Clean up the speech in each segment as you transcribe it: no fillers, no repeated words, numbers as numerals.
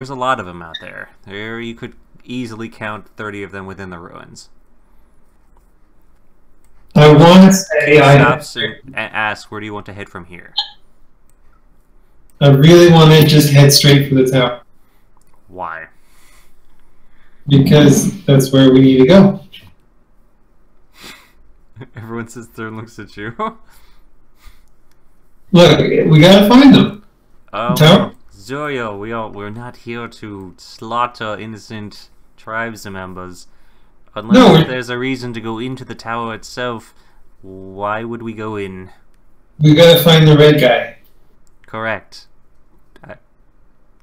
There's a lot of them out there. There you could easily count 30 of them within the ruins. I want to say He stops and asks, where do you want to head from here? I really want to just head straight for the tower. Why? Because that's where we need to go. Everyone sits there and looks at you. Look, we gotta find them. Tower? Zoyo, we're not here to slaughter innocent tribes members. Unless there's a reason to go into the tower itself, why would we go in? We gotta find the red guy. Correct.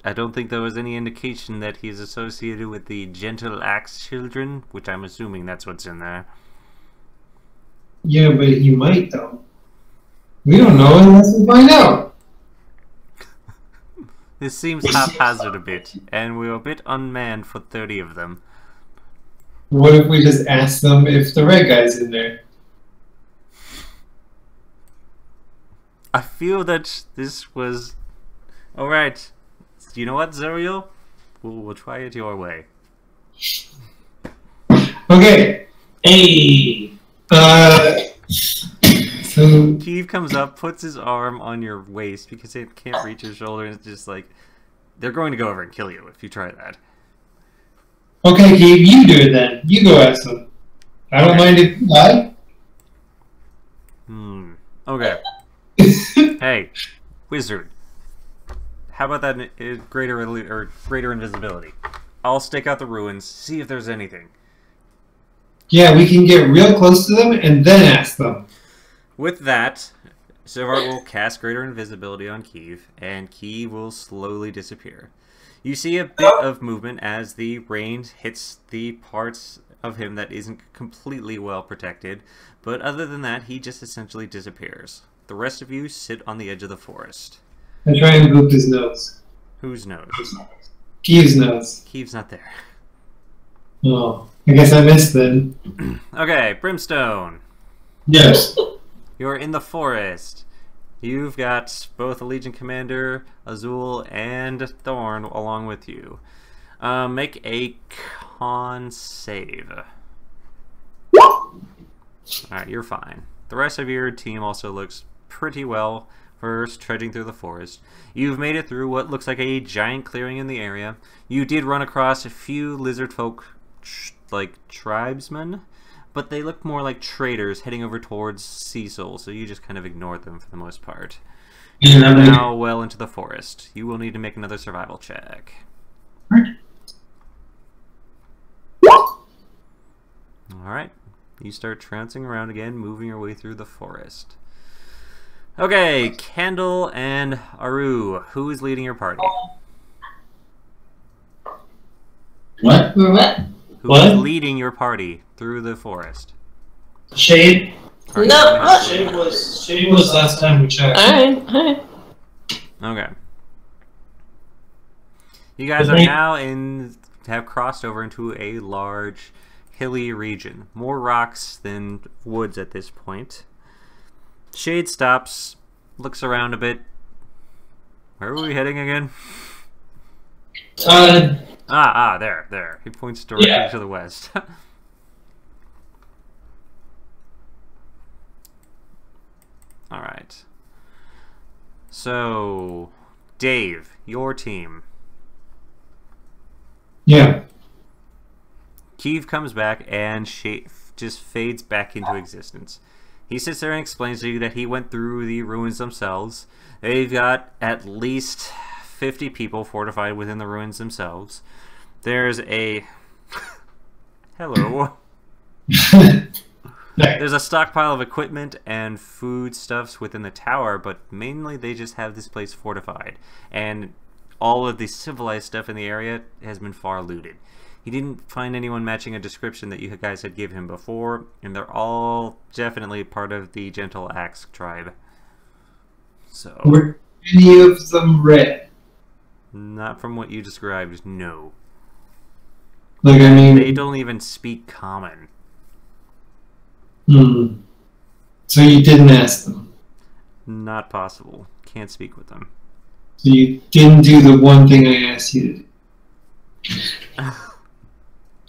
I don't think there was any indication that he's associated with the Gentle Axe children, which I'm assuming that's what's in there. Yeah, but he might, though. We don't know unless we find out. This seems haphazard a bit, and we're a bit unmanned for 30 of them. What if we just ask them if the red guy's in there? I feel that this was... Alright. You know what, Zerial? We'll try it your way. Okay. Hey. So Keeve comes up, puts his arm on your waist because it can't reach your shoulder, and it's just like, they're going to go over and kill you if you try that. Okay, Keeve, you do it then. You go ask them. I don't mind if you lie. Okay. Hey, wizard. How about that greater invisibility? I'll stake out the ruins, see if there's anything. Yeah, we can get real close to them and then ask them. With that, Silvart will cast greater invisibility on Keeve, and Keeve will slowly disappear. You see a bit of movement as the rain hits the parts of him that isn't completely well protected, but other than that, he just essentially disappears. The rest of you sit on the edge of the forest. I try and boop his nose. Whose nose? Keeve's nose. Keeve's not there. Oh, I guess I missed then. Okay, Brimstone. Yes. You're in the forest. You've got both a Legion Commander, Azul, and Thorn along with you. Make a con save. Alright, you're fine. The rest of your team also looks pretty well first trudging through the forest. You've made it through what looks like a giant clearing in the area. You did run across a few lizard folk, like tribesmen, but they look more like traders heading over towards Cecil, so you just kind of ignored them for the most part. You're now well into the forest. You will need to make another survival check. Alright. You start trouncing around again, moving your way through the forest. Okay, Candle and Aru. Who is leading your party? What? Who is leading your party through the forest? Shade? No, Shade was last time we checked. Alright. Okay. You guys are now have crossed over into a large hilly region. More rocks than woods at this point. Shade stops, looks around a bit. Where are we heading again? There. He points directly to the west. Alright. So, Dave, your team. Yeah. Keeve comes back and just fades back into existence. He sits there and explains to you that he went through the ruins themselves. They've got at least 50 people fortified within the ruins themselves. There's a... Hello. There's a stockpile of equipment and foodstuffs within the tower, but mainly they just have this place fortified. And all of the civilized stuff in the area has been far looted. He didn't find anyone matching a description that you guys had given him before, and they're all definitely part of the Gentle Axe tribe. So, were any of them red? Not from what you described, no. Like, I mean... They don't even speak common. So you didn't ask them? Not possible. Can't speak with them. So you didn't do the one thing I asked you to do?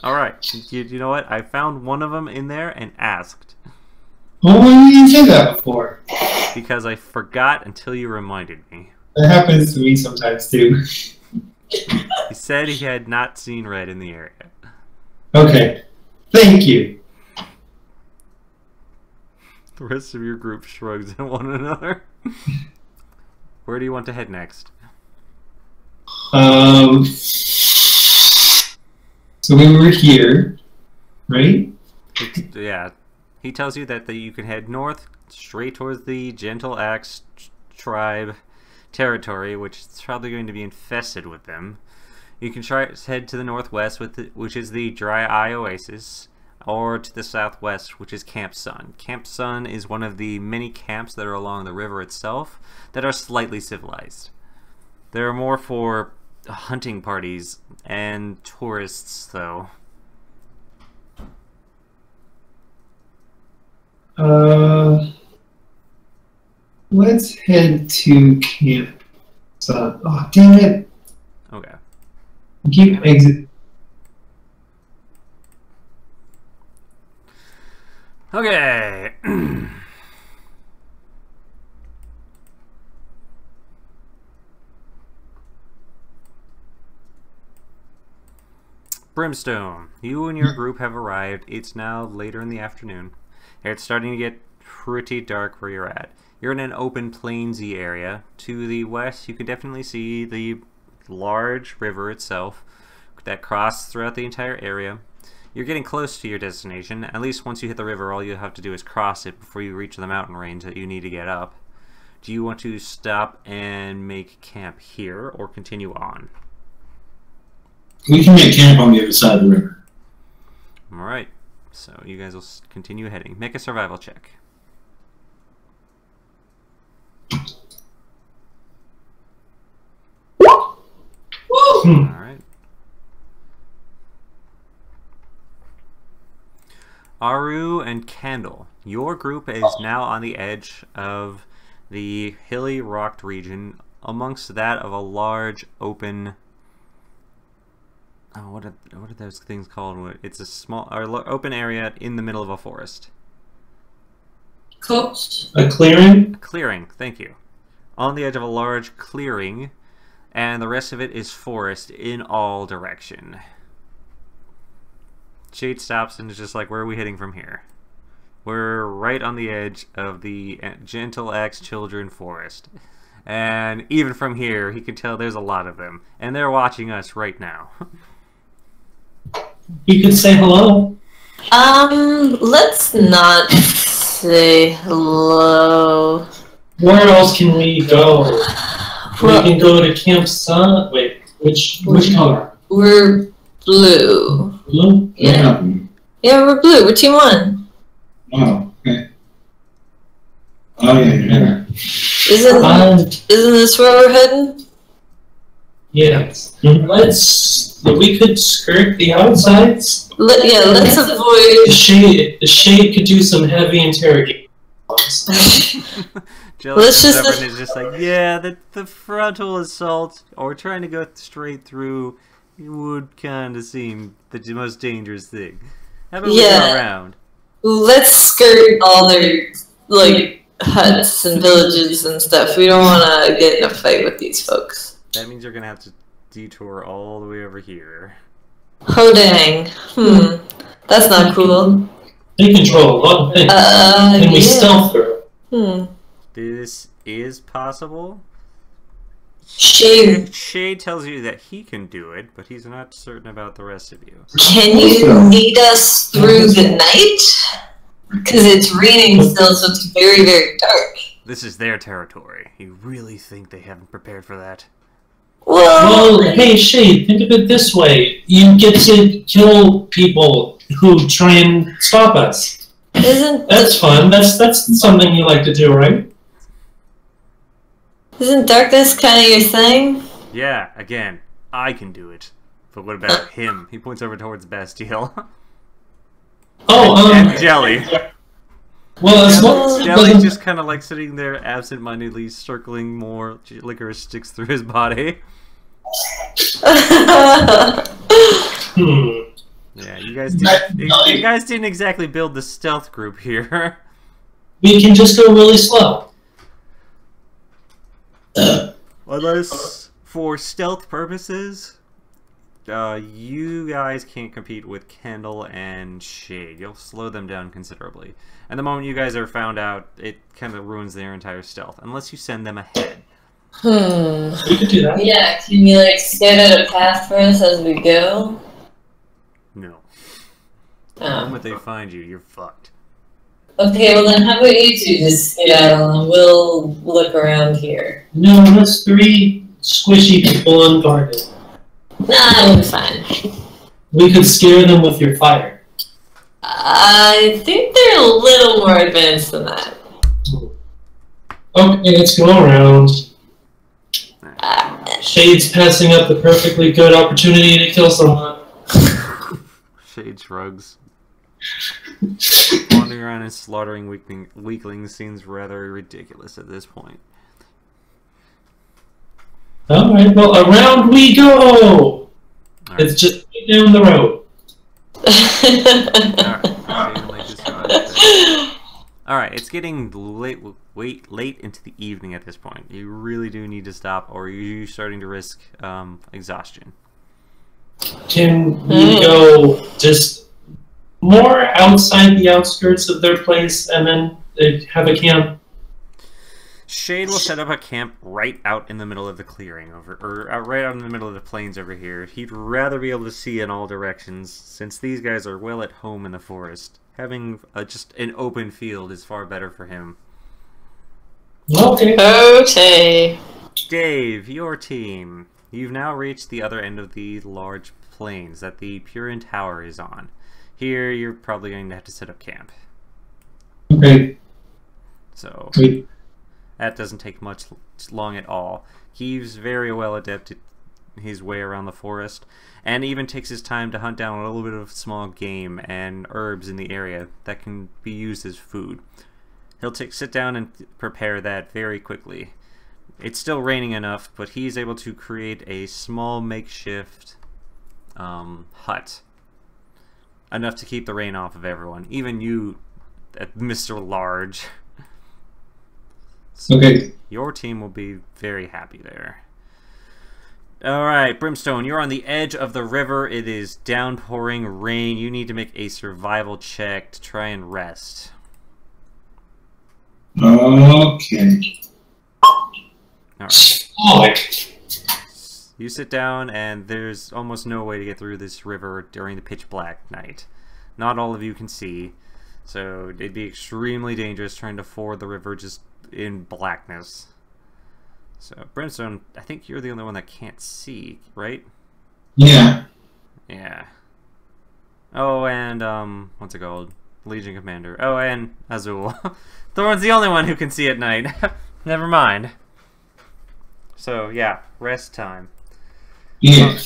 Alright, you know what? I found one of them in there and asked. Well, why didn't you say that before? Because I forgot until you reminded me. That happens to me sometimes too. He said he had not seen red in the area. Okay. Thank you. The rest of your group shrugs at one another. Where do you want to head next? So we were here, right? Yeah. He tells you that you can head north straight towards the Gentle Axe tribe territory, which is probably going to be infested with them. You can head to the northwest, which is the Dry Eye Oasis, or to the southwest, which is Camp Sun. Camp Sun is one of the many camps that are along the river itself that are slightly civilized. They're more for hunting parties and tourists, though. Let's head to Camp Sun. Oh, damn it. Okay. Keep exit. Okay. Brimstone, you and your group have arrived. It's now later in the afternoon. It's starting to get pretty dark where you're at. You're in an open plainsy area. To the west, you can definitely see the large river itself that crosses throughout the entire area. You're getting close to your destination. At least once you hit the river, all you have to do is cross it before you reach the mountain range that you need to get up. Do you want to stop and make camp here or continue on? We can make camp on the other side of the river. Alright, so you guys will continue heading. Make a survival check. Alright. Aru and Candle, your group is now on the edge of the hilly rocked region amongst that of a large open... Oh, what are those things called? It's a small or open area in the middle of a forest. Coast. A clearing? A clearing, thank you. On the edge of a large clearing, and the rest of it is forest in all direction. Shade stops and is just like, where are we heading from here? We're right on the edge of the Gentle Axe Children Forest. And even from here, he can tell there's a lot of them. And they're watching us right now. You could say hello. Let's not say hello. Where else can we go? Well, we can go to Camp Sun. Wait, which color? we're blue. Blue? Yeah. Yeah, we're blue. We're team 1. Oh, okay. Oh, yeah, yeah. Isn't this where we're heading? Yes. We could skirt the outsides. Let's avoid... The shade could do some heavy interrogation. Let's just... is just like, yeah, the frontal assault, or trying to go straight through, would kind of seem the most dangerous thing. How about we go around? Let's skirt all their, like, huts and villages and stuff. We don't want to get in a fight with these folks. That means you're going to have to detour all the way over here. Oh, dang. That's not cool. They control a lot of things. And we stealth through. This is possible. Shade tells you that he can do it, but he's not certain about the rest of you. Can you lead us through the night? Because it's raining still, so it's very, very dark. This is their territory. You really think they haven't prepared for that? Well, hey, Shade, think of it this way. You get to kill people who try and stop us. That's fun. That's something you like to do, right? Isn't darkness kind of your thing? Yeah, again, I can do it. But what about him? He points over towards Bastille. And Jelly. Well, Jelly's just kind of like sitting there absent-mindedly circling more licorice sticks through his body. Yeah, you guys didn't exactly build the stealth group here. We can just go really slow. Unless for stealth purposes, you guys can't compete with Kendall and Shade. You'll slow them down considerably. And the moment you guys are found out, it kind of ruins their entire stealth, unless you send them ahead. We could do that. Yeah, can you like scout out a path for us as we go? No. The moment they find you, you're fucked. Okay, well then how about you two just skedaddle and we'll look around here. No, that's 3 squishy people unguarded. Nah, I'm fine. We could scare them with your fire. I think they're a little more advanced than that. Okay, let's go around. Shade's passing up the perfectly good opportunity to kill someone. Shade shrugs. Wandering around and slaughtering weaklings seems rather ridiculous at this point. Alright, well, around we go! Right. It's just down the road. Alright, it's getting late into the evening at this point. You really do need to stop, or you're starting to risk exhaustion. Can we go just more outside the outskirts of their place and then have a camp? Shade will set up a camp right out in the middle of the clearing right out in the middle of the plains over here. He'd rather be able to see in all directions, since these guys are well at home in the forest. Having just an open field is far better for him. Okay. Okay. Dave, your team. You've now reached the other end of the large plains that the Purin Tower is on. Here, you're probably going to have to set up camp. Okay. So, Wait. that doesn't take much long at all. He's very well adept at his way around the forest, and even takes his time to hunt down a little bit of small game and herbs in the area that can be used as food. He'll sit down and prepare that very quickly. It's still raining enough, but he's able to create a small makeshift hut. Enough to keep the rain off of everyone. Even you, Mr. Large. So Okay. your team will be very happy there. Alright, Brimstone, you're on the edge of the river. It is downpouring rain. You need to make a survival check to try and rest. Okay. Alright. You sit down, and there's almost no way to get through this river during the pitch black night. Not all of you can see, so it'd be extremely dangerous trying to ford the river just in blackness. So, Brimstone, I think you're the only one that can't see, right? Yeah. Yeah. Oh, and, what's it called? Legion Commander. Oh, and Azul. Thorn's the only one who can see at night. Never mind. So, yeah, rest time. Yeah.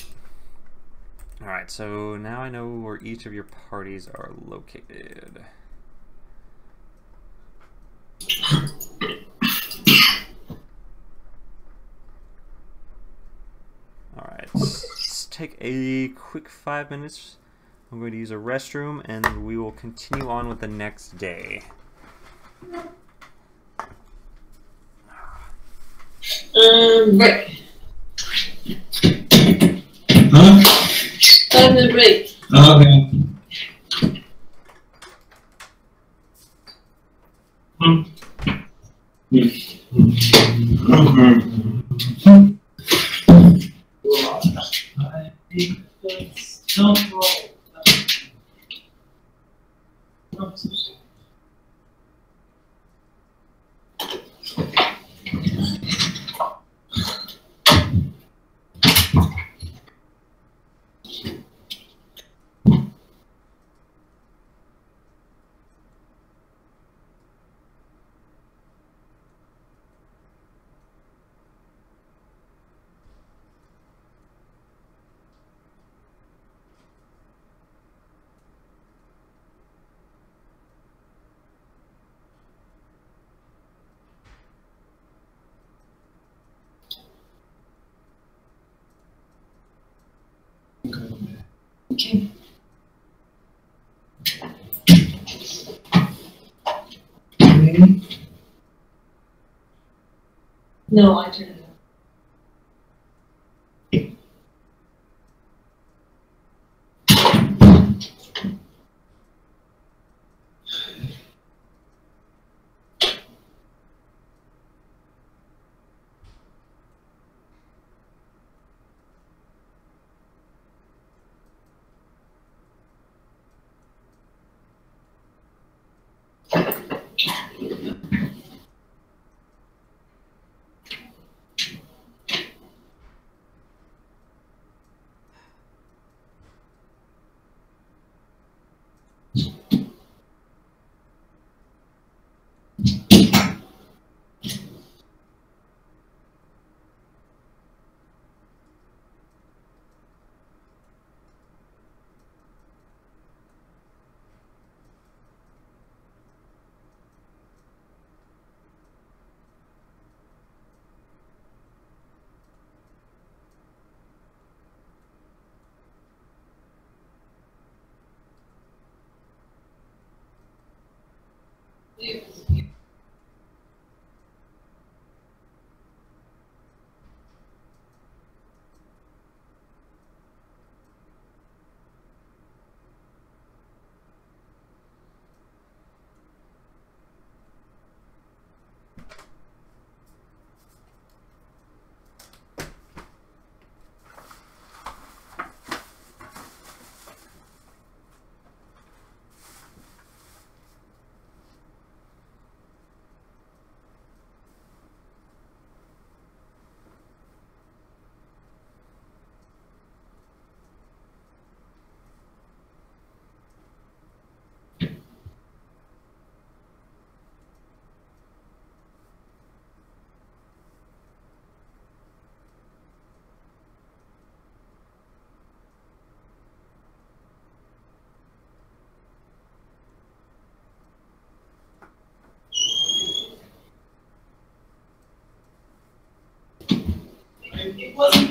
Alright, so now I know where each of your parties are located. Alright, let's take a quick 5 minutes. I'm going to use a restroom, and we will continue on with the next day. Break. Huh? 5-minute break. Okay. Don't roll. Okay. No, I turned it on. It wasn't.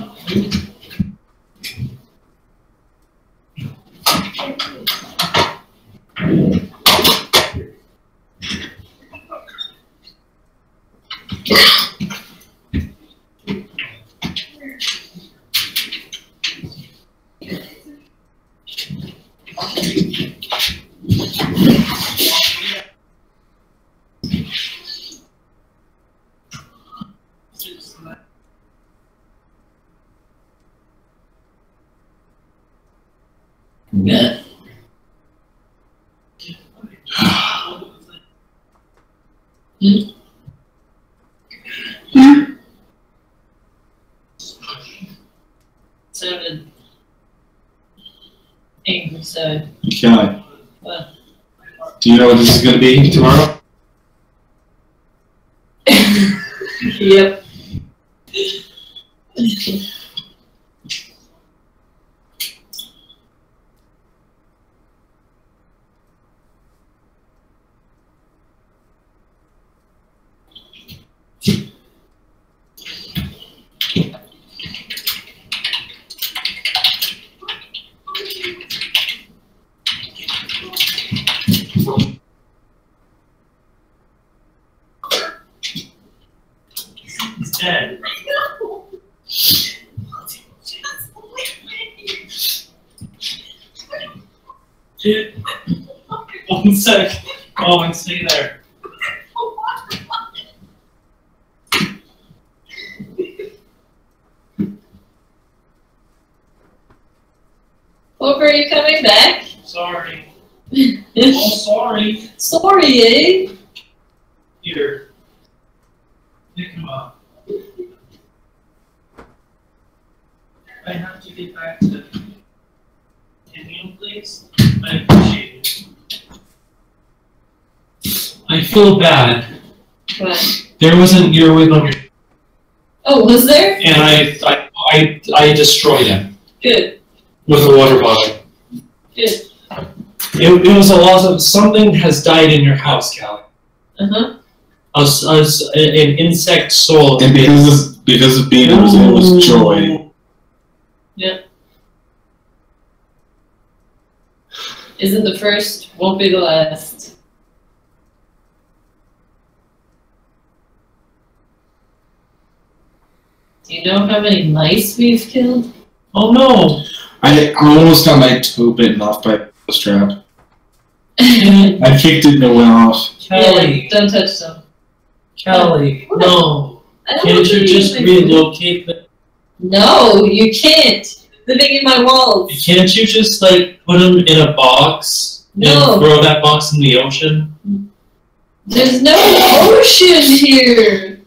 Yeah. Sounded angry, so. Okay. What? Do you know what this is going to be tomorrow? Yep. He's dead. Dude, 1 sec. Oh, and stay there. Hope, are you coming back? Sorry. Oh, sorry. Sorry, eh? Here. Pick him up. I have to get back to Indian, please. I appreciate it. I feel bad. What? There wasn't earwig on your, Oh, was there? and I destroyed him Good. with a water bottle. Good. It was a loss of something has died in your house, Callie. Uh-huh. An insect soul. And because of being it was joy. Yeah. Isn't the first, won't be the last. Do you know how many mice we've killed? Oh no! I almost got my toe bitten off by a strap. I kicked it and it went off. Callie, Yeah, don't touch them. Callie, What? no. I don't Can't you believe just it. relocate them? No, you can't. Living in my walls. Can't you just like put them in a box No. and throw that box in the ocean? There's no ocean here.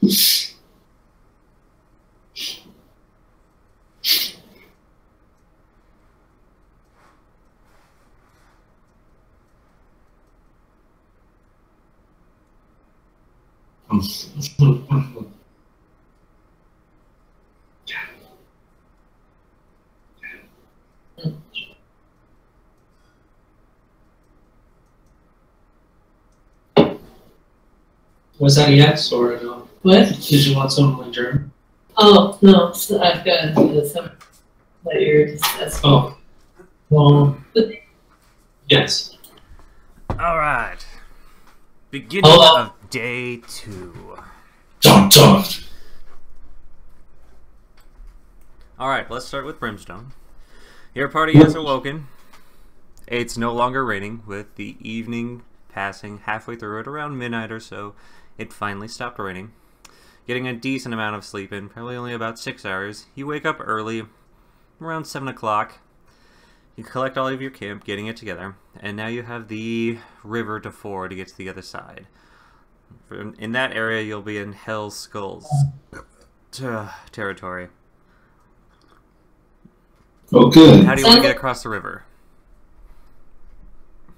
Was that a yes or a no? What? Did you want some adjourn? Oh, no, so I've got some that you're discussing. Oh. Well, yes. Alright. Beginning Hello. of day 2. Dun, dun. Alright, let's start with Brimstone. Your party has awoken. It's no longer raining, with the evening passing halfway through at around midnight or so. It finally stopped raining. Getting a decent amount of sleep in, probably only about 6 hours. You wake up early, around 7 o'clock. You collect all of your camp, getting it together, and now you have the river to ford to get to the other side. In that area, you'll be in Hell's Skulls territory. Oh, good. How do you want to get across the river?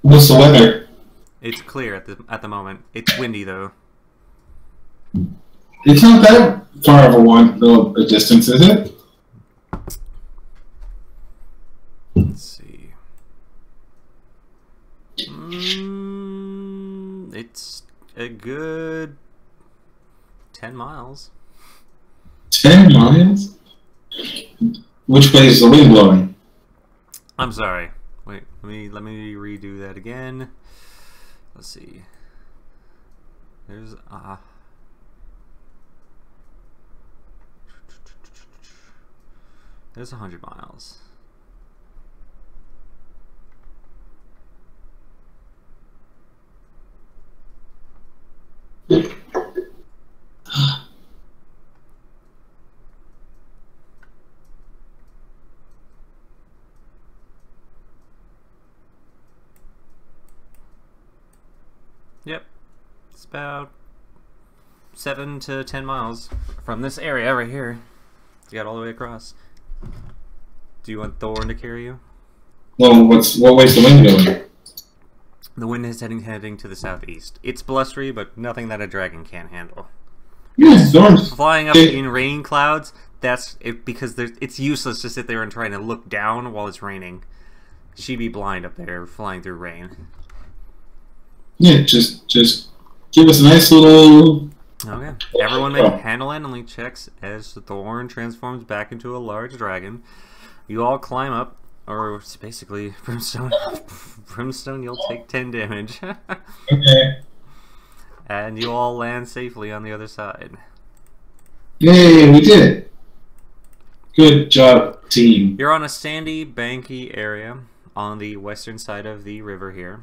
What's the weather? It's clear at the moment. It's windy though. It's not that far of a distance, is it? Let's see. It's a good 10 miles. 10 miles? Which way is the wind blowing? I'm sorry. Wait, let me redo that again. Let's see. There's there's 100 miles. Yep, it's about 7 to 10 miles from this area right here. You got all the way across. Do you want Thorn to carry you? Well, what way's the wind going? The wind is heading to the southeast. It's blustery, but nothing that a dragon can't handle. Yeah, storms. Flying up in rain clouds, that's it, because it's useless to sit there and try to look down while it's raining. She'd be blind up there flying through rain. Yeah, just give us a nice little... Okay. Everyone make handle animally checks as the Thorn transforms back into a large dragon. You all climb up, or it's basically Brimstone. Brimstone, you'll take 10 damage. Okay. And you all land safely on the other side. Yay, we did it. Good job, team. You're on a sandy, banky area on the western side of the river here.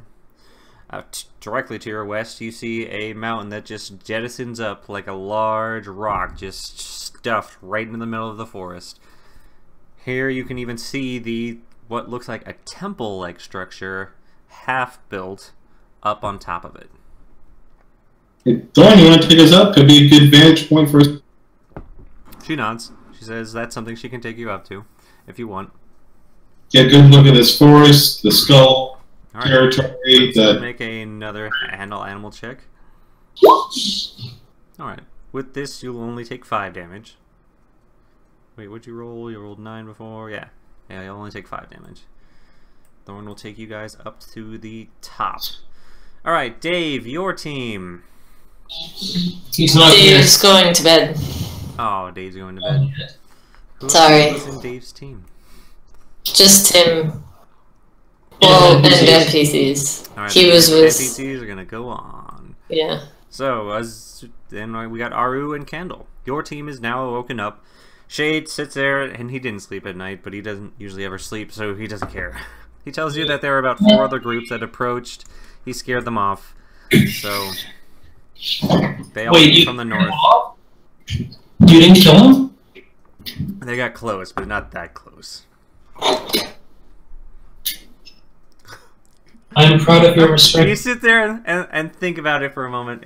Directly to your west, you see a mountain that just jettisons up like a large rock, just stuffed right in the middle of the forest. Here you can even see what looks like a temple-like structure, half built, up on top of it. Hey, Thorn, you want to take us up? Could be a good vantage point for us. She nods. She says that's something she can take you up to, if you want. Get a good look at this forest, the skull. Alright. Territory, Make another handle animal check. Alright. With this, you'll only take 5 damage. Wait, what'd you roll? You rolled 9 before? Yeah. Yeah, you'll only take 5 damage. Thorn will take you guys up to the top. Alright, Dave, your team. He's not here. Dave's going to bed. Oh, Dave's going to bed. Who Sorry. was in Dave's team? Just him. Well, and NPCs. All right, He was with. NPCs are gonna go on. Yeah. So then we got Aru and Candle. Your team is now woken up. Shade sits there, and he didn't sleep at night, but he doesn't usually ever sleep, so he doesn't care. He tells you that there were about 4 other groups that approached. He scared them off. So they all came from the north. You didn't kill him? They got close, but not that close. I'm proud of your restraint. You sit there and think about it for a moment.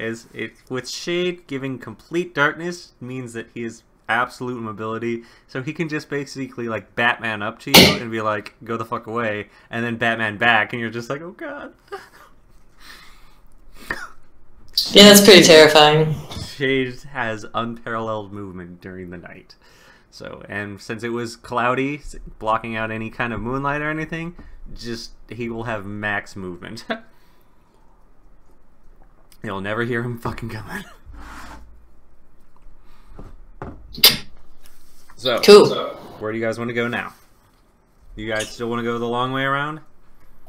With Shade giving complete darkness means that he is absolute mobility, so he can just basically like Batman up to you and be like, "Go the fuck away," and then Batman back, and you're just like, "Oh god." Yeah, that's pretty terrifying. Shade has unparalleled movement during the night. So, and since it was cloudy, blocking out any kind of moonlight or anything, he will have max movement. You'll never hear him fucking coming. So, Cool. Where do you guys want to go now? You guys still want to go the long way around?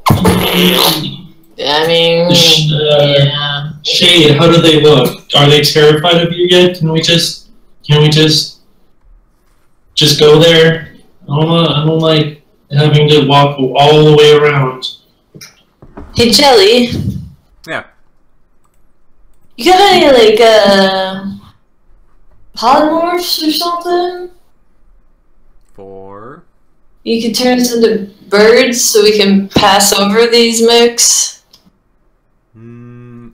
I mean, yeah. Shade, how do they look? Are they terrified of you yet? Can we just go there? I don't like having to walk all the way around. Hey, Jelly. Yeah. You got any, like, polymorphs or something? For? You can turn us into birds so we can pass over these mechs?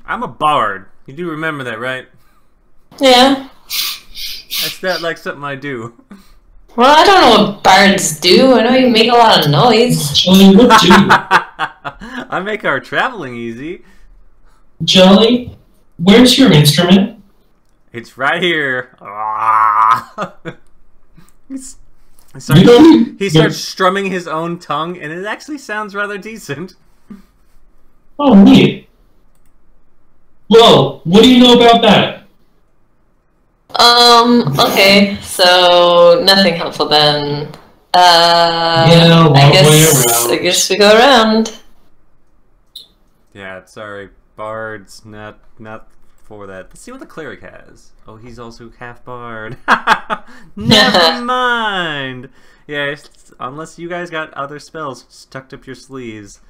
I'm a bard. You do remember that, right? Yeah. That's not like something I do. Well, I don't know what bards do. I know you make a lot of noise. Jelly, what do you? I make our traveling easy. Jelly, where's your instrument? It's right here. He starts strumming his own tongue, and it actually sounds rather decent. Oh, neat. Well, what do you know about that? Okay, so nothing helpful then. Yeah, long way around. I guess we go around. Yeah, sorry, bards, not for that. Let's see what the cleric has. Oh, he's also half bard. Never mind. Yeah, unless you guys got other spells tucked up your sleeves.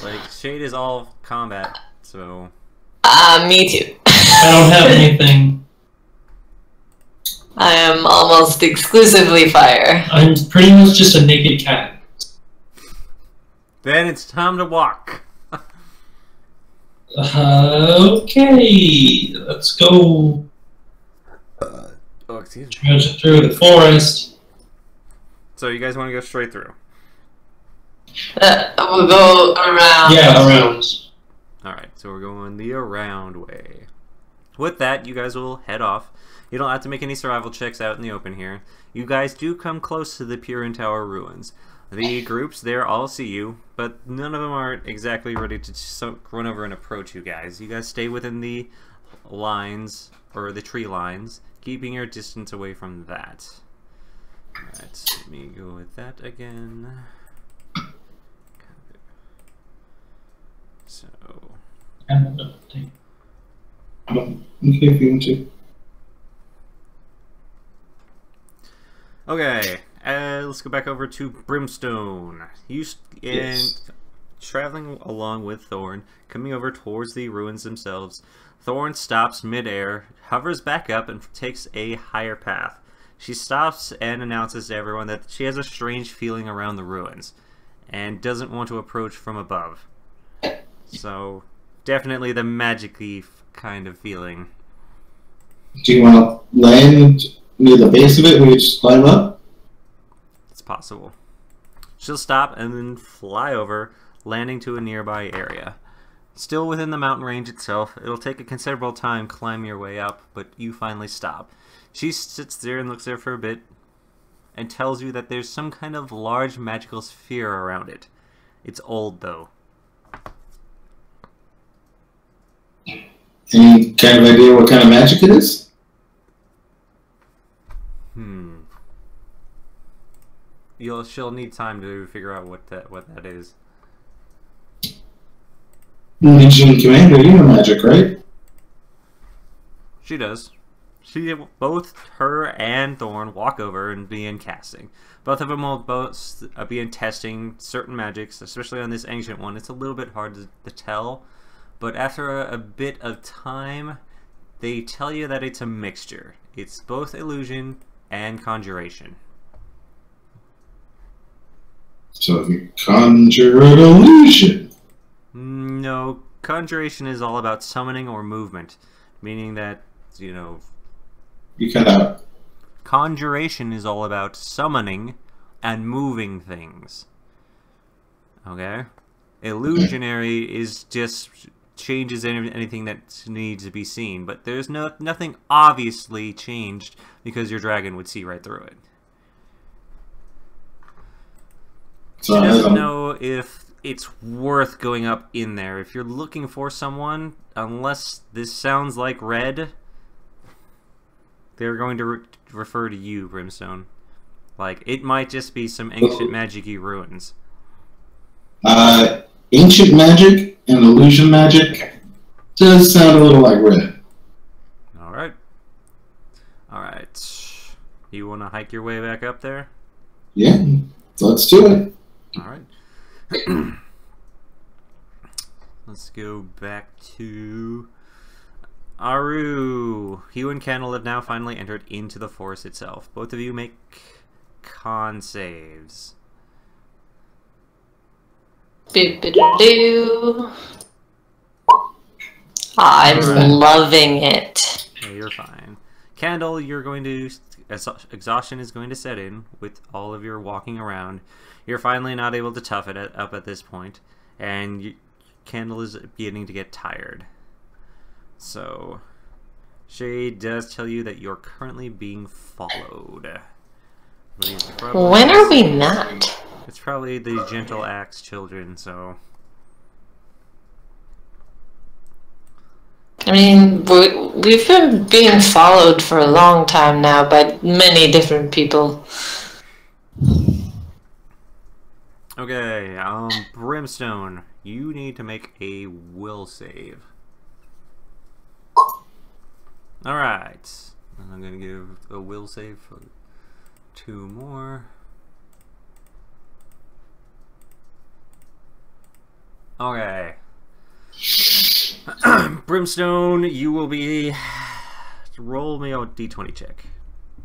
Like, Shade is all combat, so... Me too. I don't have anything. I am almost exclusively fire. I'm pretty much just a naked cat. Then it's time to walk. Okay, let's go. Oh, excuse me. Trudge through the forest. So you guys want to go straight through? We'll go around. Yeah, around. Alright, so we're going the around way. With that, you guys will head off. You don't have to make any survival checks out in the open here. You guys do come close to the Purin Tower ruins. The groups there all see you, but none of them are exactly ready to run over and approach you guys. You guys stay within the lines, or the tree lines, keeping your distance away from that. Alright, let me go with that again. So... Okay, let's go back over to Brimstone. Traveling along with Thorn, coming over towards the ruins themselves. Thorn stops mid-air, hovers back up, and takes a higher path. She stops and announces to everyone that she has a strange feeling around the ruins, and doesn't want to approach from above. So, definitely the magic-y kind of feeling. Do you want to land near the base of it and we just climb up? It's possible. She'll stop and then fly over, landing to a nearby area. Still within the mountain range itself, it'll take a considerable time climbing your way up, but you finally stop. She sits there and looks there for a bit, and tells you that there's some kind of large magical sphere around it. It's old, though. Any kind of idea what kind of magic it is? She'll need time to figure out what that is. Legion Commander, you know magic, right? She does. Both her and Thorn walk over and begin casting. Both of them will both begin testing certain magics, especially on this ancient one. It's a little bit hard to tell, but after a bit of time, they tell you that it's a mixture. It's both illusion and conjuration. So you conjure an illusion. No, conjuration is all about summoning or movement, meaning that, you know... You cut out. Conjuration is all about summoning and moving things. Okay? Illusionary is just changes anything that needs to be seen, but there's nothing obviously changed because your dragon would see right through it. So She doesn't know if it's worth going up in there. If you're looking for someone, unless this sounds like red, they're going to refer to you, Brimstone. Like, it might just be some ancient magic-y ruins. Ancient magic and illusion magic does sound a little like red. Alright. Alright. You want to hike your way back up there? Yeah, let's do it. Alright. Let's go back to Aru. You and Candle have now finally entered into the forest itself. Both of you make con saves. I'm loving it. Yeah, you're fine. Candle, you're going to... exhaustion is going to set in with all of your walking around. You're finally not able to tough it up at this point, and Candle is beginning to get tired. So, Shade does tell you that you're currently being followed. When are we not? It's probably the Gentle Axe children, so... I mean, we've been being followed for a long time now by many different people. Okay, Brimstone, you need to make a will save. Alright, I'm gonna give a will save for 2 more. Okay. Brimstone, you will be... Roll me a d20 check.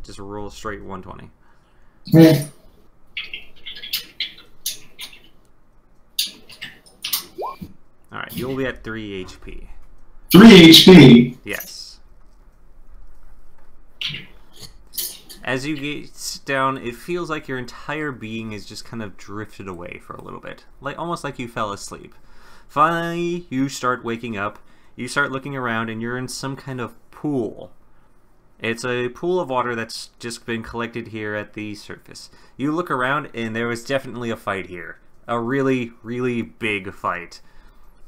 Just roll straight 120. Yeah. Alright, you'll be at 3 HP. 3 HP? Yes. As you get down, it feels like your entire being is just kind of drifted away for a little bit. Almost like you fell asleep. Finally, you start waking up, you start looking around, and you're in some kind of pool. It's a pool of water that's just been collected here at the surface. You look around, and there was definitely a fight here. A really, really big fight.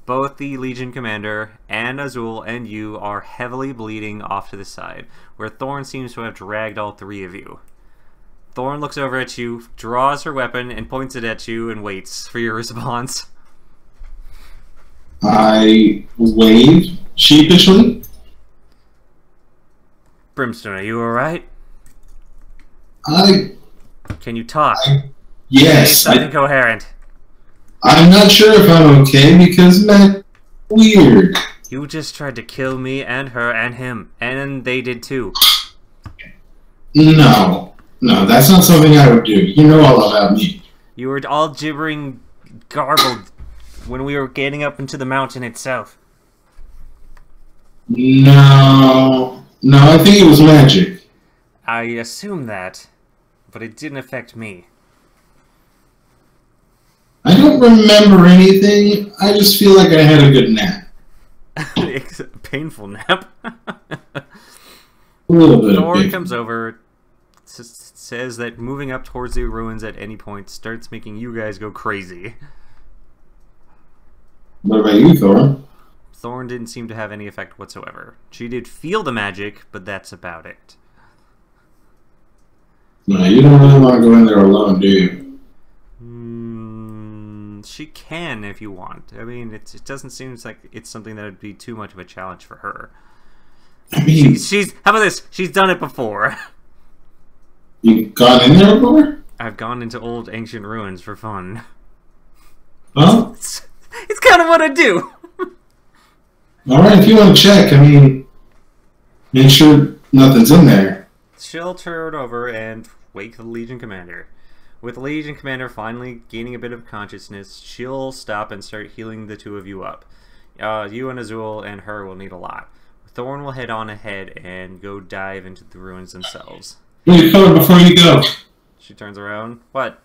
Both the Legion Commander and Azul and you are heavily bleeding off to the side, where Thorn seems to have dragged all 3 of you. Thorn looks over at you, draws her weapon, and points it at you, and waits for your response. I wave sheepishly. Brimstone, are you alright? Can you talk? Yes. Something coherent. I'm not sure if I'm okay because that's weird. You just tried to kill me and her and him, and they did too. No, that's not something I would do. You know all about me. You were all gibbering, garbled when we were getting up into the mountain itself. No, I think it was magic. I assume that, but it didn't affect me. I don't remember anything. I just feel like I had a good nap. It's a painful nap. A little bit. Thor comes over, says that moving up towards the ruins at any point starts making you guys go crazy. What about you, Thor? Thorn didn't seem to have any effect whatsoever. She did feel the magic, but that's about it. No, you don't really want to go in there alone, do you? she can if you want. I mean, it doesn't seem like it's something that would be too much of a challenge for her. I mean, She's how about this? She's done it before. you've gone in there before? I've gone into old ancient ruins for fun. Well, It's kind of what I do. alright, if you want to check, I mean, make sure nothing's in there. She'll turn over and wake the Legion Commander. With the Legion Commander finally gaining a bit of consciousness, she'll stop and start healing the two of you up. You and Azul and her will need a lot. Thorn will head on ahead and go dive into the ruins themselves. Wait, cover before you go. She turns around. What?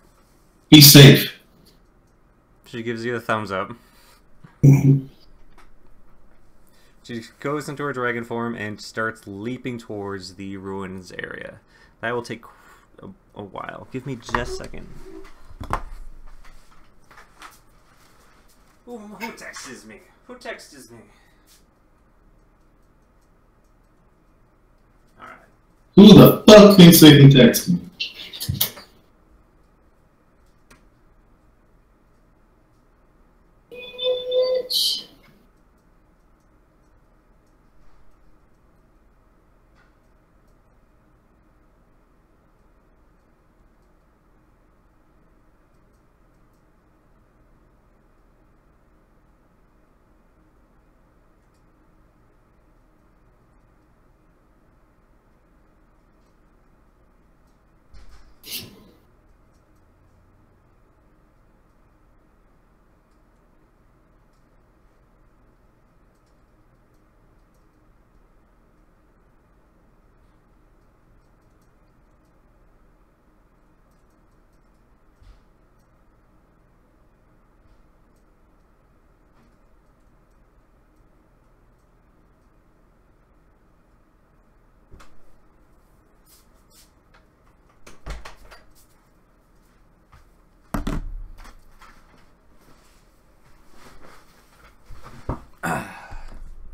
Be safe. She gives you a thumbs up. She goes into her dragon form and starts leaping towards the ruins area. That will take a while. Give me just a second. Ooh, who texts me? Who texts me? Alright. Who the fuck thinks they can text me?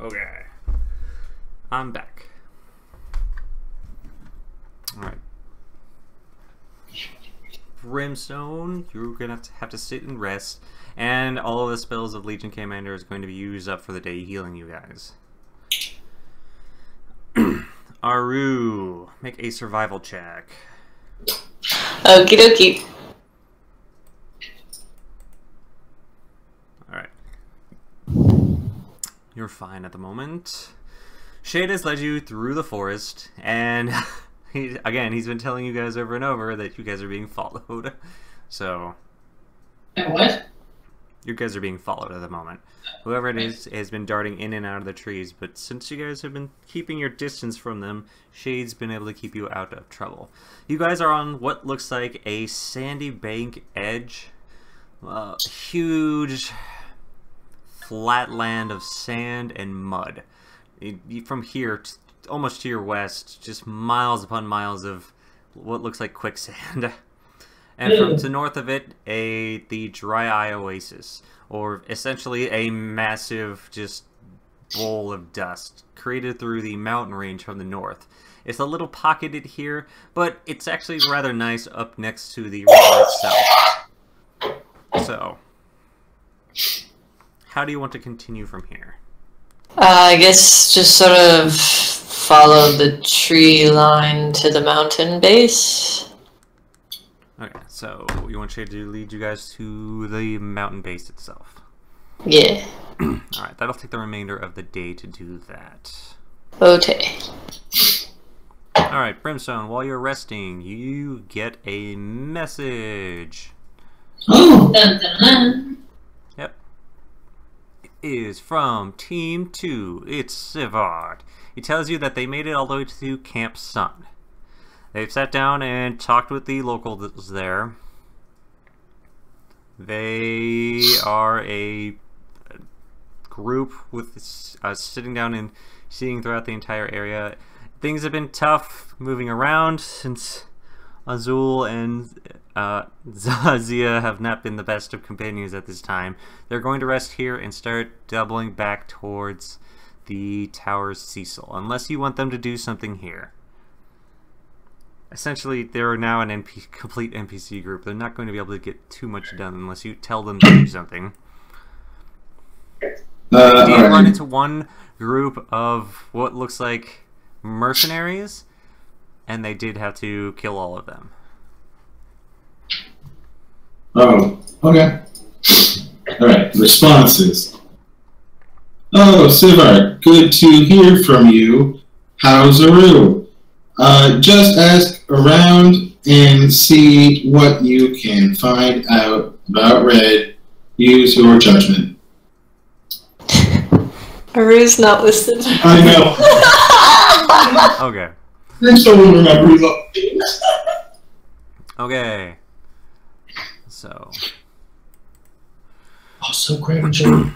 Okay. I'm back. Alright. Brimstone, you're gonna have to sit and rest, and all of the spells of Legion Commander is going to be used up for the day, healing you guys. Aru, make a survival check. Okie dokie. Alright. You're fine at the moment. Shade has led you through the forest, and he's been telling you guys over and over that you guys are being followed. So... What? You guys are being followed at the moment. Whoever it is has been darting in and out of the trees, but since you guys have been keeping your distance from them, Shade's been able to keep you out of trouble. You guys are on what looks like a sandy bank edge. Huge flat land of sand and mud. From here, almost to your west, just miles upon miles of what looks like quicksand. And from to north of it, the Dry Eye Oasis, or essentially a massive just bowl of dust created through the mountain range from the north. It's a little pocketed here, but it's actually rather nice up next to the river itself. So, how do you want to continue from here? I guess just sort of follow the tree line to the mountain base. Okay, so you want Shade to lead you guys to the mountain base itself. Yeah. Alright, that'll take the remainder of the day to do that. Okay. Alright, Brimstone, while you're resting, you get a message. Oh! Dun, dun, dun. Yep. It is from Team 2. It's Sivard. It tells you that they made it all the way to Camp Sun. They've sat down and talked with the locals there. They are a group with sitting down and seeing throughout the entire area. Things have been tough moving around since Azul and Zazia have not been the best of companions at this time. They're going to rest here and start doubling back towards the tower's Cecil, unless you want them to do something here. Essentially, they're now an complete NPC group. They're not going to be able to get too much done unless you tell them to do something. You run into one group of what looks like mercenaries, and they did have to kill all of them. Oh, okay. Alright, responses. Oh, Sivar, good to hear from you. How's Aru? Just ask around and see what you can find out about Red. Use your judgment. Aru's not listed. I know. Okay. I still don't remember these. Okay. So. Also, Graham, Joe.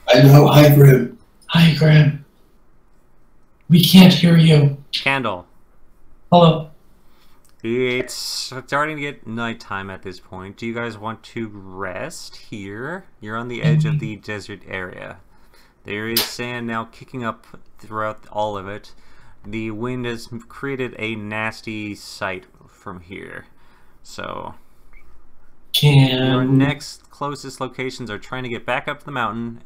I know. Hi, Grim. Hi, Graham. We can't hear you. Candle. Hello. It's starting to get nighttime at this point. Do you guys want to rest here? You're on the edge of the desert area. There is sand now kicking up throughout all of it. The wind has created a nasty sight from here. So, your next closest locations are trying to get back up the mountain.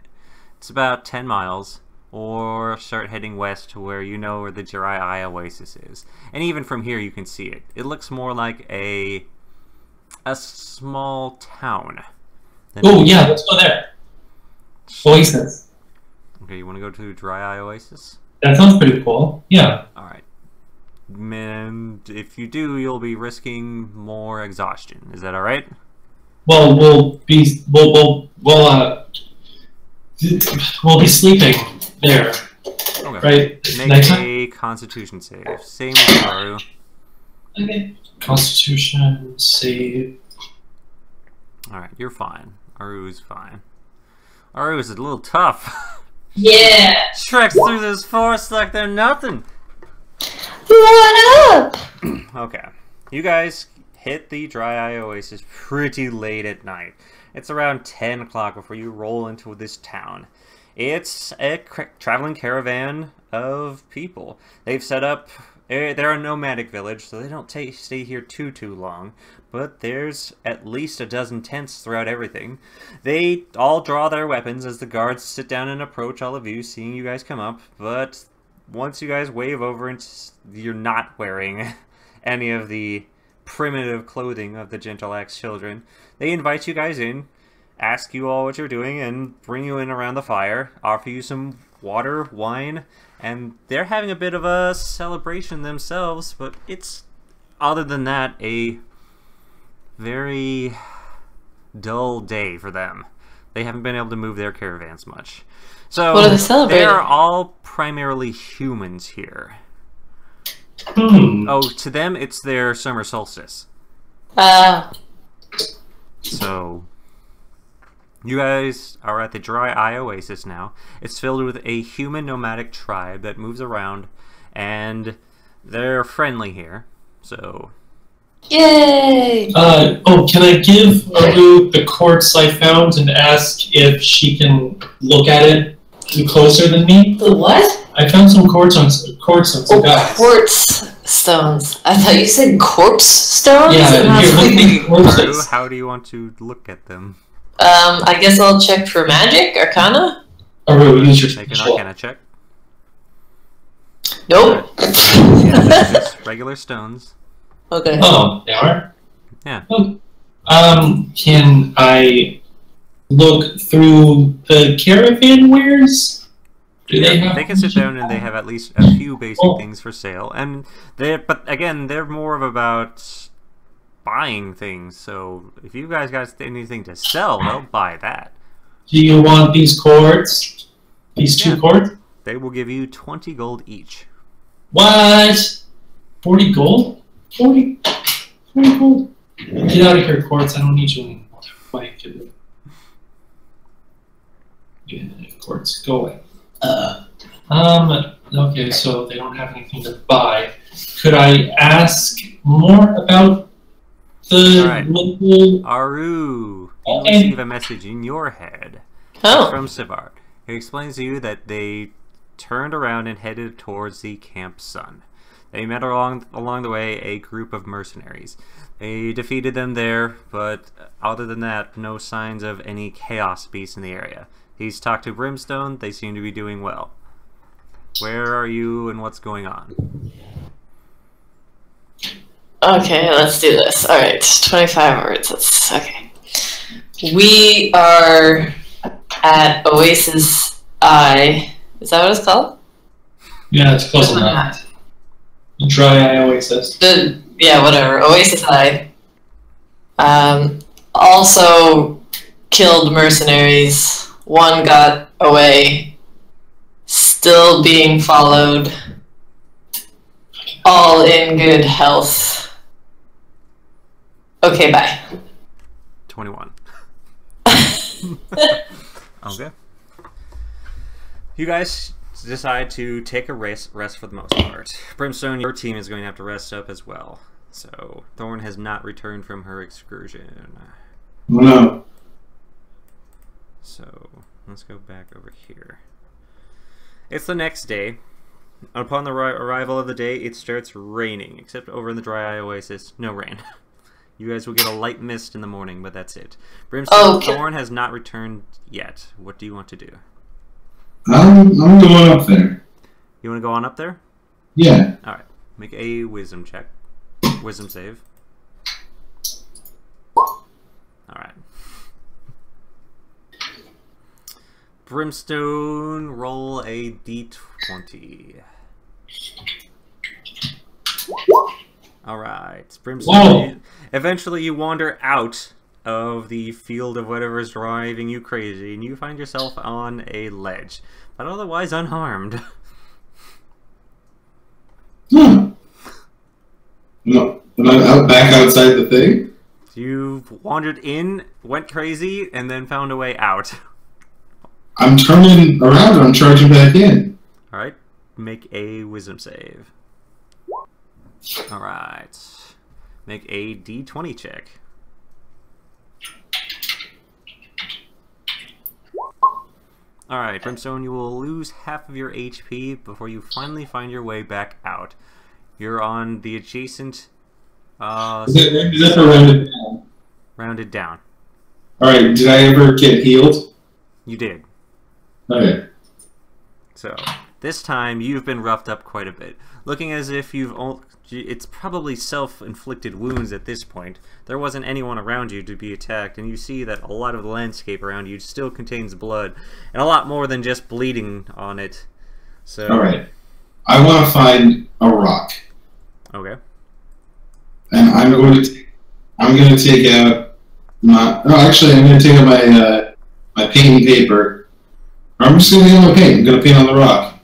It's about 10 miles. Or start heading west to where you know where the Dry Eye Oasis is. And even from here you can see it. It looks more like a small town. Oh yeah, let's go there. Oasis. Okay, you want to go to Dry Eye Oasis? That sounds pretty cool. Yeah. Alright. And if you do, you'll be risking more exhaustion. Is that alright? Well, we'll be sleeping there. Okay. Right? Make Nighttime? a Constitution save. Same with Haru. Okay. Constitution save. Alright, you're fine. Aru's fine. Aru's a little tough. Yeah. Treks through this forest like they're nothing. What up? Okay. You guys hit the Dry Eye Oasis pretty late at night. It's around 10 o'clock before you roll into this town. It's a traveling caravan of people. They've set up... They're a nomadic village, so they don't stay here too long. But there's at least a dozen tents throughout everything. They all draw their weapons as the guards sit down and approach all of you, seeing you guys come up. But once you guys wave over and you're not wearing any of the primitive clothing of the Gentle Axe children, they invite you guys in, ask you all what you're doing, and bring you in around the fire, offer you some water, wine, and they're having a bit of a celebration themselves, but it's, other than that, a very dull day for them. They haven't been able to move their caravans much. So, what are they celebrating? They're all primarily humans here. Oh, to them, it's their summer solstice. So, you guys are at the Dry Eye Oasis now. It's filled with a human nomadic tribe that moves around, and they're friendly here. So, yay! Can I give Aru the quartz I found and ask if she can look at it closer than me? The what? I found some quartz on some guys. Quartz stones. I thought you said corpse stones? Yeah, And I was here, look like, at quartzes. how do you want to look at them? I guess I'll check for magic, Arcana. Aru, use your Take an special. Arcana check. Nope. Yeah, they're just regular stones. Okay. Oh, they are? Yeah. Oh. Can I look through the caravan wares? Do they have? They can sit down and they have at least a few basic things for sale, and but again, they're more of about buying things. So if you guys got anything to sell, they'll buy that. Do you want these quartz? These two quartz? They will give you 20 gold each. What? 40 gold? 40 gold? Get out of here, quartz. I don't need you anymore. Like, yeah, quartz, go away. Okay, so they don't have anything to buy. Could I ask more about the local... Aru, you Okay. receive a message in your head from Sivar. It explains to you that they turned around and headed towards the Camp Sun. They met along the way a group of mercenaries. They defeated them there, but other than that, no signs of any chaos beasts in the area. He's talked to Brimstone. They seem to be doing well. Where are you and what's going on? Okay, let's do this. Alright, 25 words. Okay. We are at Oasis Eye. Is that what it's called? Yeah, it's close enough. Dry Eye Oasis. Yeah, whatever. Oasis Eye. Also killed mercenaries. One got away. Still being followed. All in good health. Okay, bye. 21. Okay. You guys decide to take a rest for the most part. Brimstone, your team is going to have to rest up as well. So, Thorn has not returned from her excursion. No. So, let's go back over here. It's the next day. Upon the arrival of the day, it starts raining, except over in the Dry Eye Oasis, no rain. You guys will get a light mist in the morning, but that's it. Brimstone, Thorn has not returned yet. What do you want to do? I'm going up there. You want to go on up there? Yeah. Alright. Make a wisdom check. Wisdom save. Alright. Brimstone, roll a d20. Alright. Brimstone, eventually you wander out of the field of whatever is driving you crazy, and you find yourself on a ledge, but otherwise unharmed. No. Am I back outside the thing? You've wandered in, went crazy, and then found a way out. I'm turning around and I'm charging back in. Alright, make a wisdom save. Alright. Make a d20 check. Alright, Brimstone, you will lose half of your HP before you finally find your way back out. You're on the adjacent... is that the rounded down? Rounded down. Alright, did I ever get healed? You did. Okay. So, this time you've been roughed up quite a bit. Looking as if it's probably self-inflicted wounds at this point. There wasn't anyone around you to be attacked, and you see that a lot of the landscape around you still contains blood, and a lot more than just bleeding on it. So, alright. I want to find a rock. Okay. And I'm going to take out my... No, actually, I'm going to take out my, my painting paper. I'm just going to get my paint. I'm going to paint on the rock.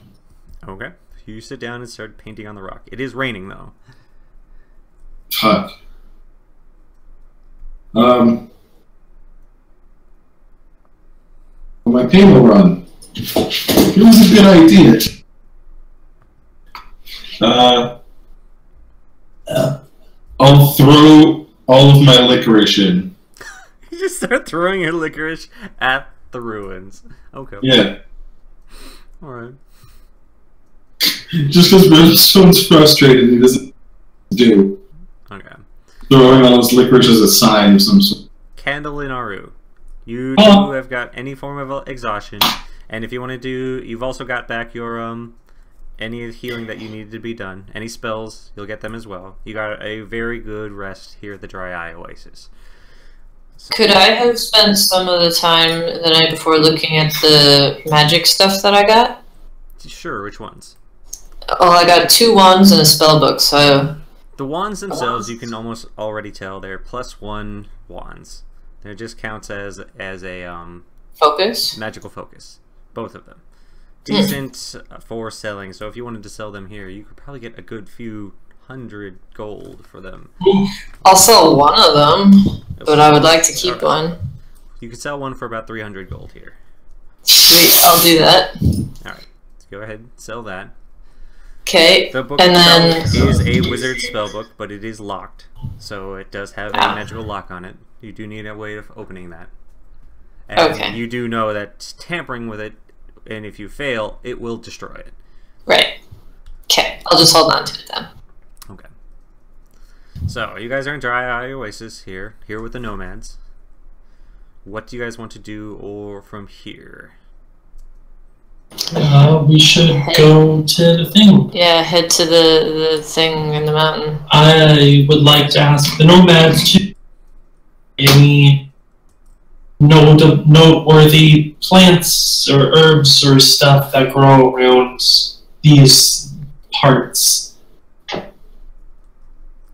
Okay. You sit down and start painting on the rock. It is raining, though. Fuck. My paint will run. It was a good idea. I'll throw all of my licorice in. You just start throwing your licorice at the ruins. Okay. Yeah. Alright. Just because Redstone's frustrated, he doesn't do. Okay. Throwing all his licorice as a sign of some sort. Candle in Aru. You two have got any form of exhaustion, and if you want to do, you've also got back your any healing that you needed to be done. Any spells, you'll get them as well. You got a very good rest here at the Dry Eye Oasis. So, could I have spent some of the time the night before looking at the magic stuff that I got? Sure, which ones? Oh, I got 2 wands and a spell book, so... The wands themselves, you can almost already tell they're +1 wands. It just counts as a focus? Magical focus. Both of them. Decent for selling, so if you wanted to sell them here, you could probably get a good few hundred gold for them. I'll sell one of them, but I would like to keep one. You could sell one for about 300 gold here. Sweet, I'll do that. Alright, let's go ahead and sell that. Okay, The book and then... is a wizard spellbook, but it is locked, so it does have a magical lock on it. You do need a way of opening that. And okay. You do know that tampering with it, and if you fail, it will destroy it. Right. Okay, I'll just hold on to it then. So, you guys are in Dry Eye Oasis here with the nomads. What do you guys want to do or from here? We should go to the thing. Yeah, head to the thing in the mountain. I would like to ask the nomads to any noteworthy plants or herbs or stuff that grow around these parts.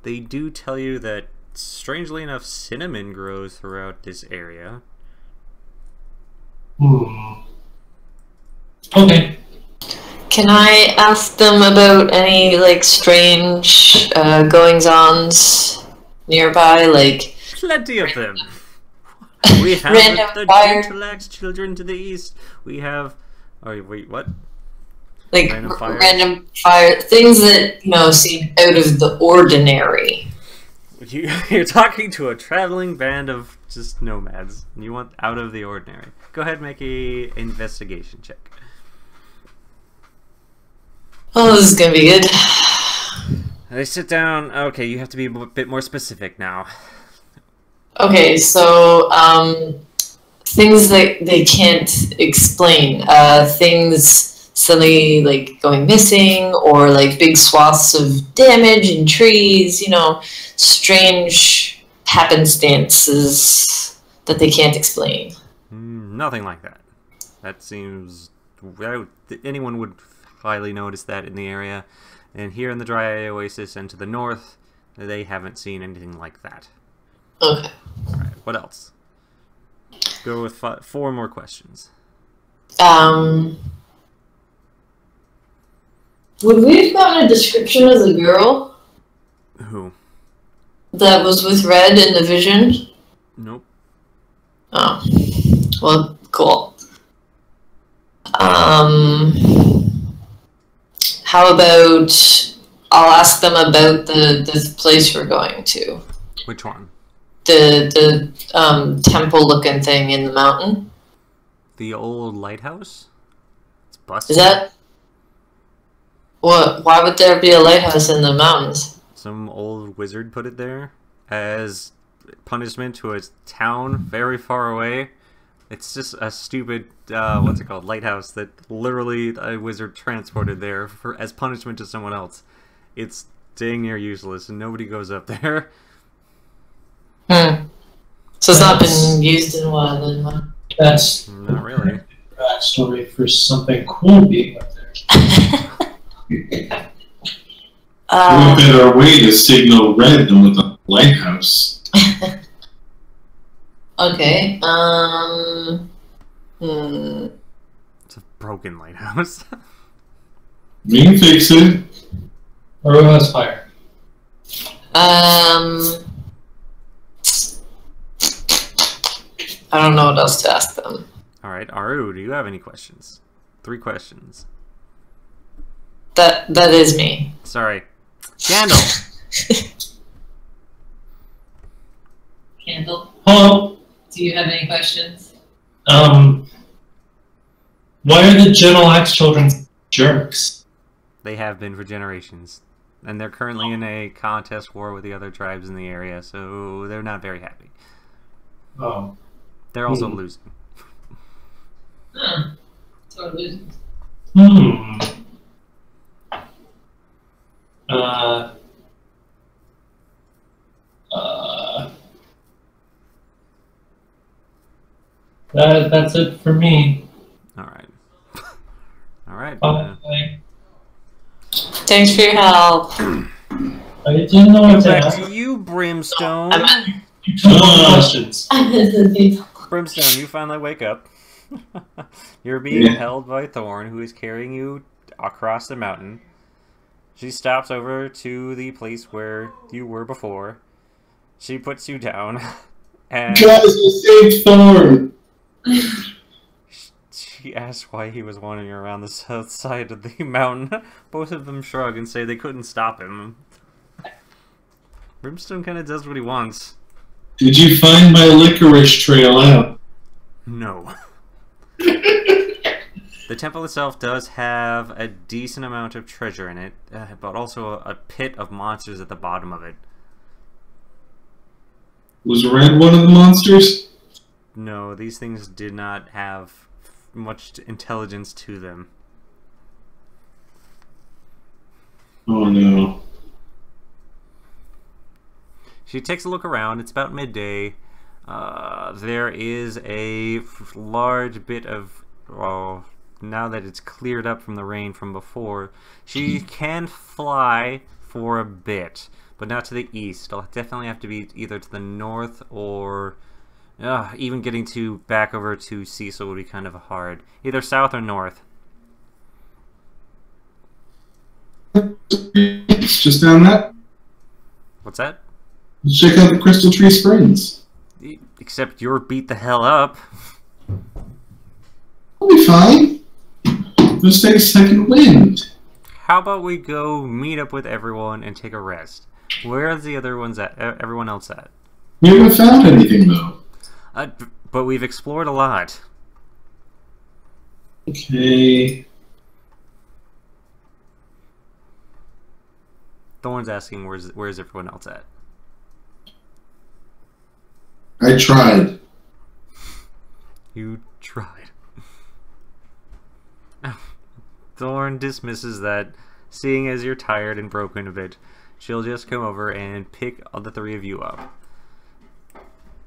They do tell you that, strangely enough, cinnamon grows throughout this area. Okay. Can I ask them about any, like, strange goings-ons nearby? Like, Plenty of them. We have Random the fire. Gentleax children to the east. We have... Oh, wait, what? like Random fire. random fire, things that, seem out of the ordinary. You're talking to a traveling band of just nomads. You want out of the ordinary. Go ahead and make a investigation check. Oh, this is gonna be good. They sit down. Okay, you have to be a bit more specific now. Okay, so things that they can't explain. Things suddenly like going missing, or like big swaths of damage in trees. Strange happenstances that they can't explain. Nothing like that. That seems... anyone would highly notice that in the area. And here in the Dry Eye Oasis and to the north, they haven't seen anything like that. Okay. Alright, what else? Go with 4 more questions. Would we have gotten a description of the girl Who? that was with Red in the vision? Nope. Oh. Well, cool. How about I'll ask them about the place we're going to. Which one? The temple looking thing in the mountain. The old lighthouse? It's busted. Is that what? Why would there be a lighthouse in the mountains? Some old wizard put it there as punishment to a town very far away. It's just a stupid, what's it called, lighthouse that literally a wizard transported there as punishment to someone else. It's dang near useless, and nobody goes up there. So it's not been used in a while then, huh? That's Not really. backstory for something cool being up there. What better way to signal red than with a lighthouse? Okay. It's a broken lighthouse. We can fix it. Or who has fire? I don't know what else to ask them. Alright, Aru, do you have any questions? 3 questions. That is me. Sorry. Candle! Candle, Hello. do you have any questions? Why are the Gentleax children jerks? They have been for generations. And they're currently in a contest war with the other tribes in the area, so they're not very happy. Oh. They're also losing. So we're losing. That's it for me. Alright. Alright. Bye. Thanks for your help. I didn't know what to Back ask. to you, Brimstone. You took all the questions. Brimstone, you finally wake up. You're being held by Thorn, who is carrying you across the mountain. She stops over to the place where you were before. She puts you down. And Guys, you saved Thorn! she asks why he was wandering around the south side of the mountain. Both of them shrug and say they couldn't stop him. Brimstone kind of does what he wants. Did you find my licorice trail out? No. The temple itself does have a decent amount of treasure in it, but also a pit of monsters at the bottom of it. Was Red one of the monsters? No, these things did not have much intelligence to them. Oh no. She takes a look around. It's about midday. There is a large bit of... Well, now that it's cleared up from the rain from before, she can fly for a bit, but not to the east. It'll definitely have to be either to the north or... even getting back over to Cecil would be kind of hard. Either south or north. It's just down that. What's that? Let's check out the Crystal Tree Springs. Except you're beat the hell up. I'll be fine. Just take a second wind. How about we go meet up with everyone and take a rest? Where's the other ones at? Everyone else at? We haven't found anything though. But we've explored a lot. Okay. Thorn's asking where's everyone else at? I tried. You tried. Thorn dismisses that, seeing as you're tired and broken a bit. She'll just come over and pick the three of you up.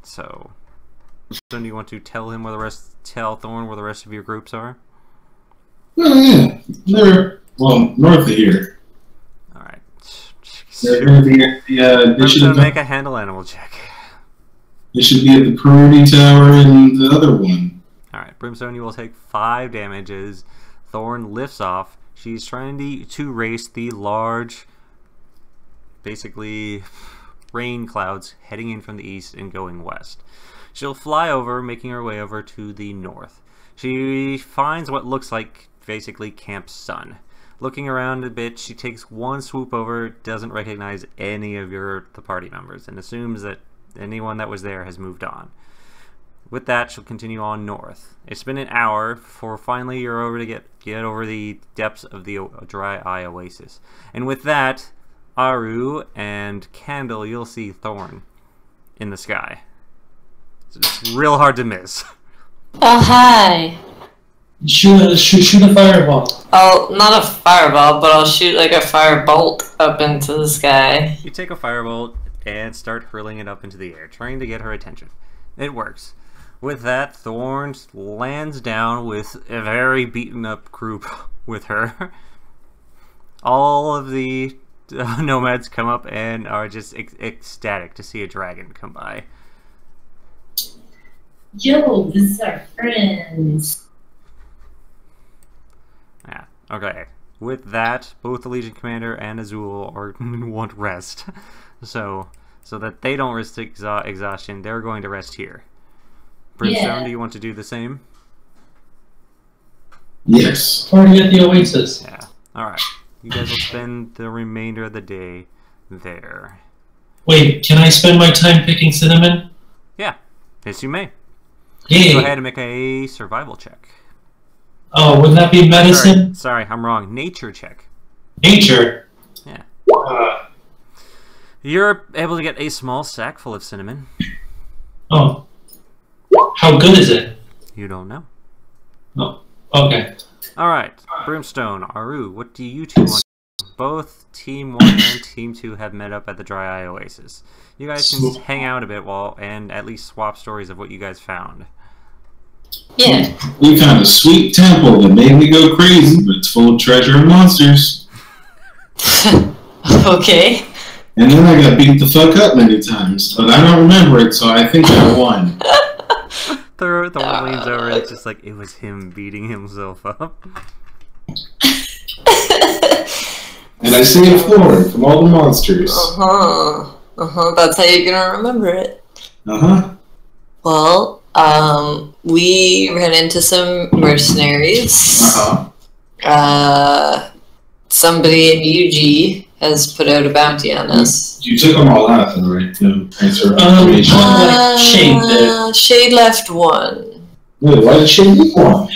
So do you want to tell Thorn where the rest of your groups are? Oh yeah, they're north of here. All right. They're going to be at the. They should make a handle animal check. They should be at the Prudy Tower and the other one. All right, Brimstone, you will take 5 damage as Thorn lifts off. She's trying to race the large, basically, rain clouds heading in from the east and going west. She'll fly over, making her way over to the north. She finds what looks like basically Camp Sun. Looking around a bit, she takes one swoop over, doesn't recognize any of the party members, and assumes that anyone that was there has moved on. With that, she'll continue on north. It's been an hour before finally you're over to get over the depths of the Dry Eye Oasis. And with that, Aru and Candle, you'll see Thorn in the sky. So it's real hard to miss. Oh, hi. Shoot a fireball. Oh, not a fireball, but I'll shoot like a firebolt up into the sky. You take a firebolt and start hurling it up into the air, trying to get her attention. It works. With that, Thorn lands down with a very beaten up group with her. All of the nomads come up and are just ecstatic to see a dragon come by. Yo, this is our friends. Yeah, okay. With that, both the Legion Commander and Azul want rest. So that they don't risk exhaustion, they're going to rest here. Brimstone, do you want to do the same? Yes. Party at the Oasis. Yeah. Alright. You guys will spend the remainder of the day there. Wait, can I spend my time picking cinnamon? Yeah. Yes, you may. Yay. Go ahead and make a survival check. Oh, wouldn't that be medicine? Sorry, I'm wrong. Nature check. Nature? Yeah. You're able to get a small sack full of cinnamon. Oh. How good is it? You don't know. Oh, okay. Alright, Brimstone, Aru, what do you two want to do? Both Team 1 and Team 2 have met up at the Dry Eye Oasis. You guys can just hang out a bit and at least swap stories of what you guys found. Yeah. We found a sweet temple that made me go crazy, but it's full of treasure and monsters. Okay. And then I got beat the fuck up many times, but I don't remember it, so I think I won. Thor leans over and it's just like it was him beating himself up. And I saved Florida from all the monsters. That's how you're gonna remember it. Uh-huh. Well, we ran into some mercenaries. Uh-huh. Somebody in UG has put out a bounty on us. You took them all out, though, right? No, thanks for Shade did. Shade left one. Wait, why did she leave one?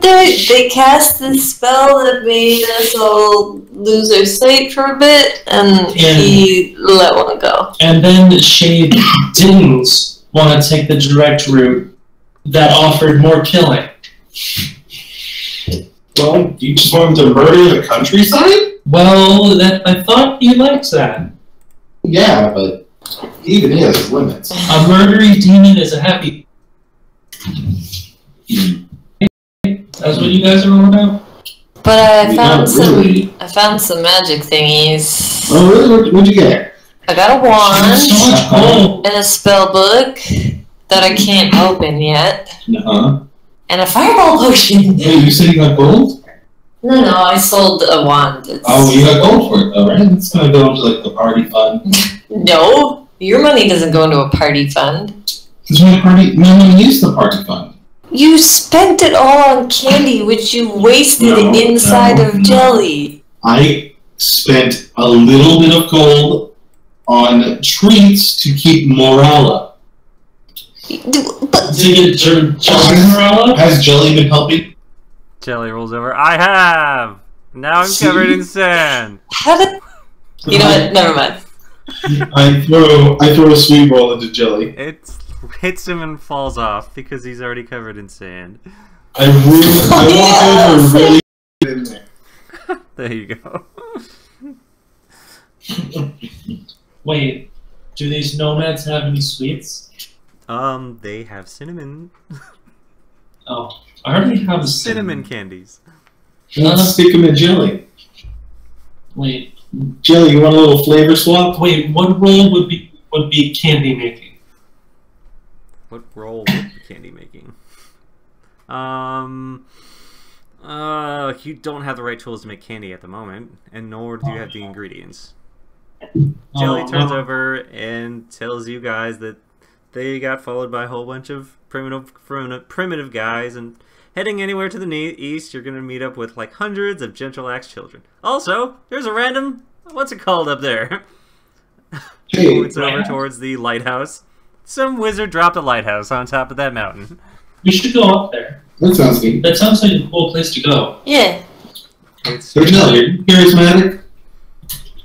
They cast this spell that made us all lose our sight for a bit, and he let one go. And then Shade didn't want to take the direct route that offered more killing. Well, you just want him to murder the countryside? Well, I thought he liked that. Yeah, but even he has limits. A murdery demon is a happy. That's what you guys are all about? But I Not really. found some magic thingies. Oh, really? What'd you get? I got a wand So much gold. and a spell book that I can't open yet, Uh-huh. and a fireball potion. Hey, you said you got gold? No, I sold a wand. Oh, you got gold for it though, right? It's gonna go into like the party fund. No, your money doesn't go into a party fund. Because my money used the party fund. You spent it all on candy, which you wasted inside of jelly. I spent a little bit of gold on treats to keep morale up. But Did you get morale up? Has Jelly been helping? Jelly rolls over. I have! Now I'm covered in sand. how did... You know what? Never mind. I throw a sweet roll into Jelly. It hits him and falls off because he's already covered in sand. I walk over really in there. There you go. Wait, do these nomads have any sweets? They have cinnamon. Oh, I already have a Cinnamon candies. Let's stick them in Jelly. Wait, Jelly, you want a little flavor swap? what role would be candy making? What role would be candy making? You don't have the right tools to make candy at the moment, and nor do you have the ingredients. Jelly turns over and tells you guys that they got followed by a whole bunch of primitive guys, and heading anywhere to the east, you're gonna meet up with like hundreds of gentle axe children. Also, there's a random, what's it called up there? Hey, Points over towards the lighthouse. Some wizard dropped a lighthouse on top of that mountain. We should go up there. that sounds neat. That sounds like a cool place to go. Yeah. It's So Jelly, are you charismatic?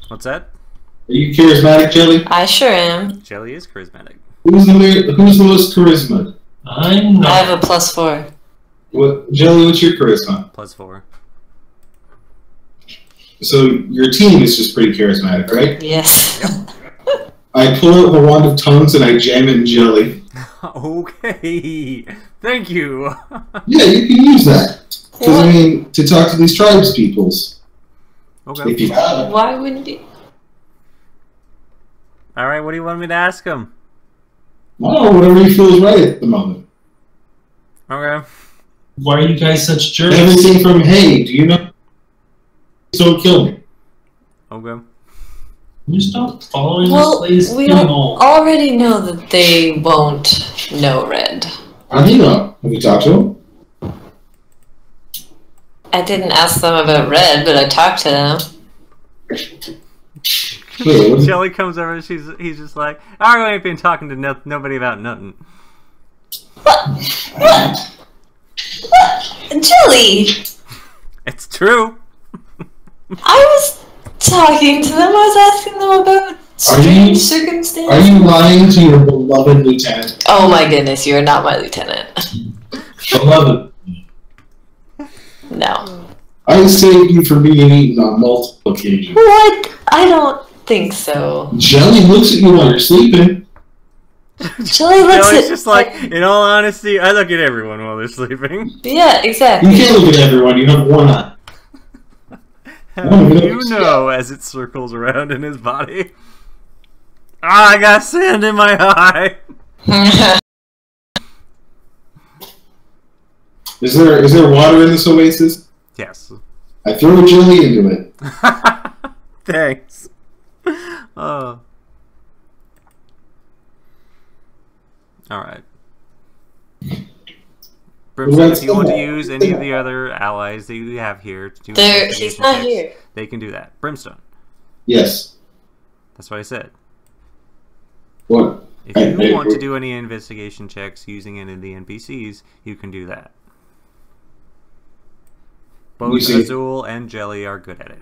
What's that? Are you charismatic, Jelly? I sure am. Jelly is charismatic. Who's the most charisma? I'm I not. have a +4. What, Jelly, what's your charisma? +4. So your team is just pretty charismatic, right? Yes. I pull out the wand of tongues and I jam it in Jelly. Okay. Thank you. Yeah, you can use that. Because, I mean, to talk to these tribes peoples. Okay. If you have it. Why wouldn't you? Alright, what do you want me to ask him? Oh, whatever you feel is right at the moment. Okay. Why are you guys such jerks? Everything from, hey, do you know? Don't kill me. Okay. Can you stop following Well, this place? we Get home. already know that they won't know Red. How do you know? Have you talked to him? I didn't ask them about Red, but I talked to them. Wait, what is Jelly comes over and he's just like, I ain't been talking to nobody about nothing. What? Jelly! It's true. I was talking to them. I was asking them about strange circumstances. Are you lying to your beloved lieutenant? Oh my goodness, you are not my lieutenant. Beloved. No. I saved you from being eaten on multiple occasions. What? I don't think so. Jelly looks at you while you're sleeping. Jelly looks Jelly's at... just like, in all honesty, I look at everyone while they're sleeping. Yeah, exactly. You can't look at everyone, you have one eye. How do you know as it circles around in his body? Ah, I got sand in my eye. Is there water in this oasis? Yes. I throw a jelly into it. Thanks. Oh. Alright. Brimstone, if you want to use any of the other allies that you have here to do He's not checks, here. they can do that. Brimstone. Yes. That's what I said. What? If you want to do any investigation checks using any of the NPCs, you can do that. Both Azul and Jelly are good at it.